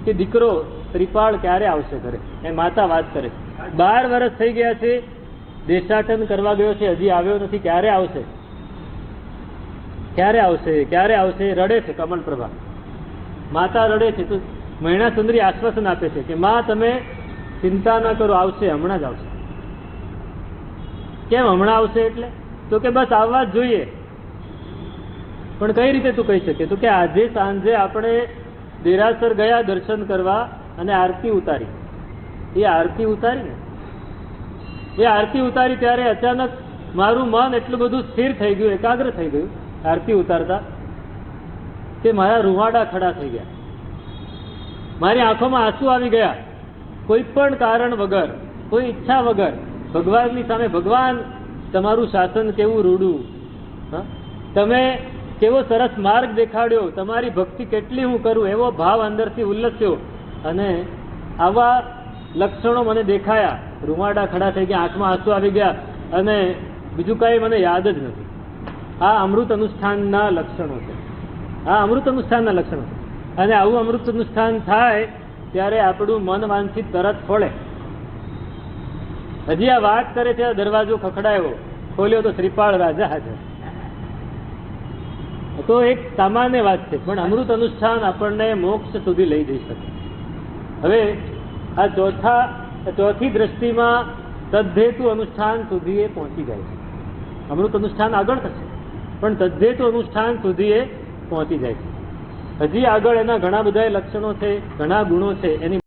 કે દીકરો ત્રિપાળ ક્યારે આવશે ઘરે. એ માતા વાત કરે છે. 12 વર્ષ થઈ ગયા છે, દેશાટન કરવા ગયો છે, હજી આવ્યો નથી, ક્યારે આવશે, ક્યારે આવશે, ક્યારે આવશે, રડે છે કમલ પ્રભા. માતા રડે છે તો મૈણા સુંદરી આશ્વાસન આપે છે કે માં તમે ચિંતા ન કરો, આવશે, હમણાં જ આવશે. કેમ હમણાં આવશે એટલે? તો કે બસ આવવા જ જોઈએ. પણ કઈ રીતે તું કહી શકે? તો કે આજે સાંજે આપણે દેરાસર ગયા દર્શન કરવા અને આરતી ઉતારી. એ આરતી ઉતારી ને, એ આરતી ઉતારી ત્યારે અચાનક મારું મન એટલું બધું સ્થિર થઈ ગયું, એકાગ્ર થઈ ગયું આરતી ઉતારતા, કે મારા રૂવાડા ખડા થઈ ગયા, મારી આંખોમાં આંસુ આવી ગયા. કોઈ પણ કારણ વગર, કોઈ ઈચ્છા વગર ભગવાનની સામે, ભગવાન તમારું શાસન કેવું રૂડું, તમે કેવો સરસ માર્ગ દેખાડ્યો, તમારી ભક્તિ કેટલી હું કરું, એવો ભાવ અંદરથી ઉલ્લસ્યો. અને આવા લક્ષણો મને દેખાયા, રૂવાડા ખડા થઈ ગયા, આંખમાં આંસુ આવી ગયા, અને બીજું કાંઈ મને યાદ જ નથી. આ અમૃત અનુષ્ઠાનના લક્ષણો છે. આ અમૃત અનુષ્ઠાનના લક્ષણો છે. અને આવું અમૃત અનુષ્ઠાન થાય ત્યારે આપણું મન વાંછિત તરત ફળે. હજી આ વાત કરે છે, દરવાજો ખખડાયો, ખોલ્યો તો શ્રીપાળ રાજા હાજર. તો એક સામાન્ય વાત છે, પણ અમૃત અનુષ્ઠાન આપણને મોક્ષ સુધી લઈ જઈ શકે. હવે આ ચોથી દ્રષ્ટિમાં તદ્ધેતુ અનુષ્ઠાન સુધી એ પહોંચી જાય છે. અમૃત અનુષ્ઠાન આગળ થશે, પણ તદ્ધેતુ અનુષ્ઠાન સુધી એ પહોંચી જાય છે. હજી આગળ એના ઘણા બધા લક્ષણો છે, ઘણા ગુણો છે, એની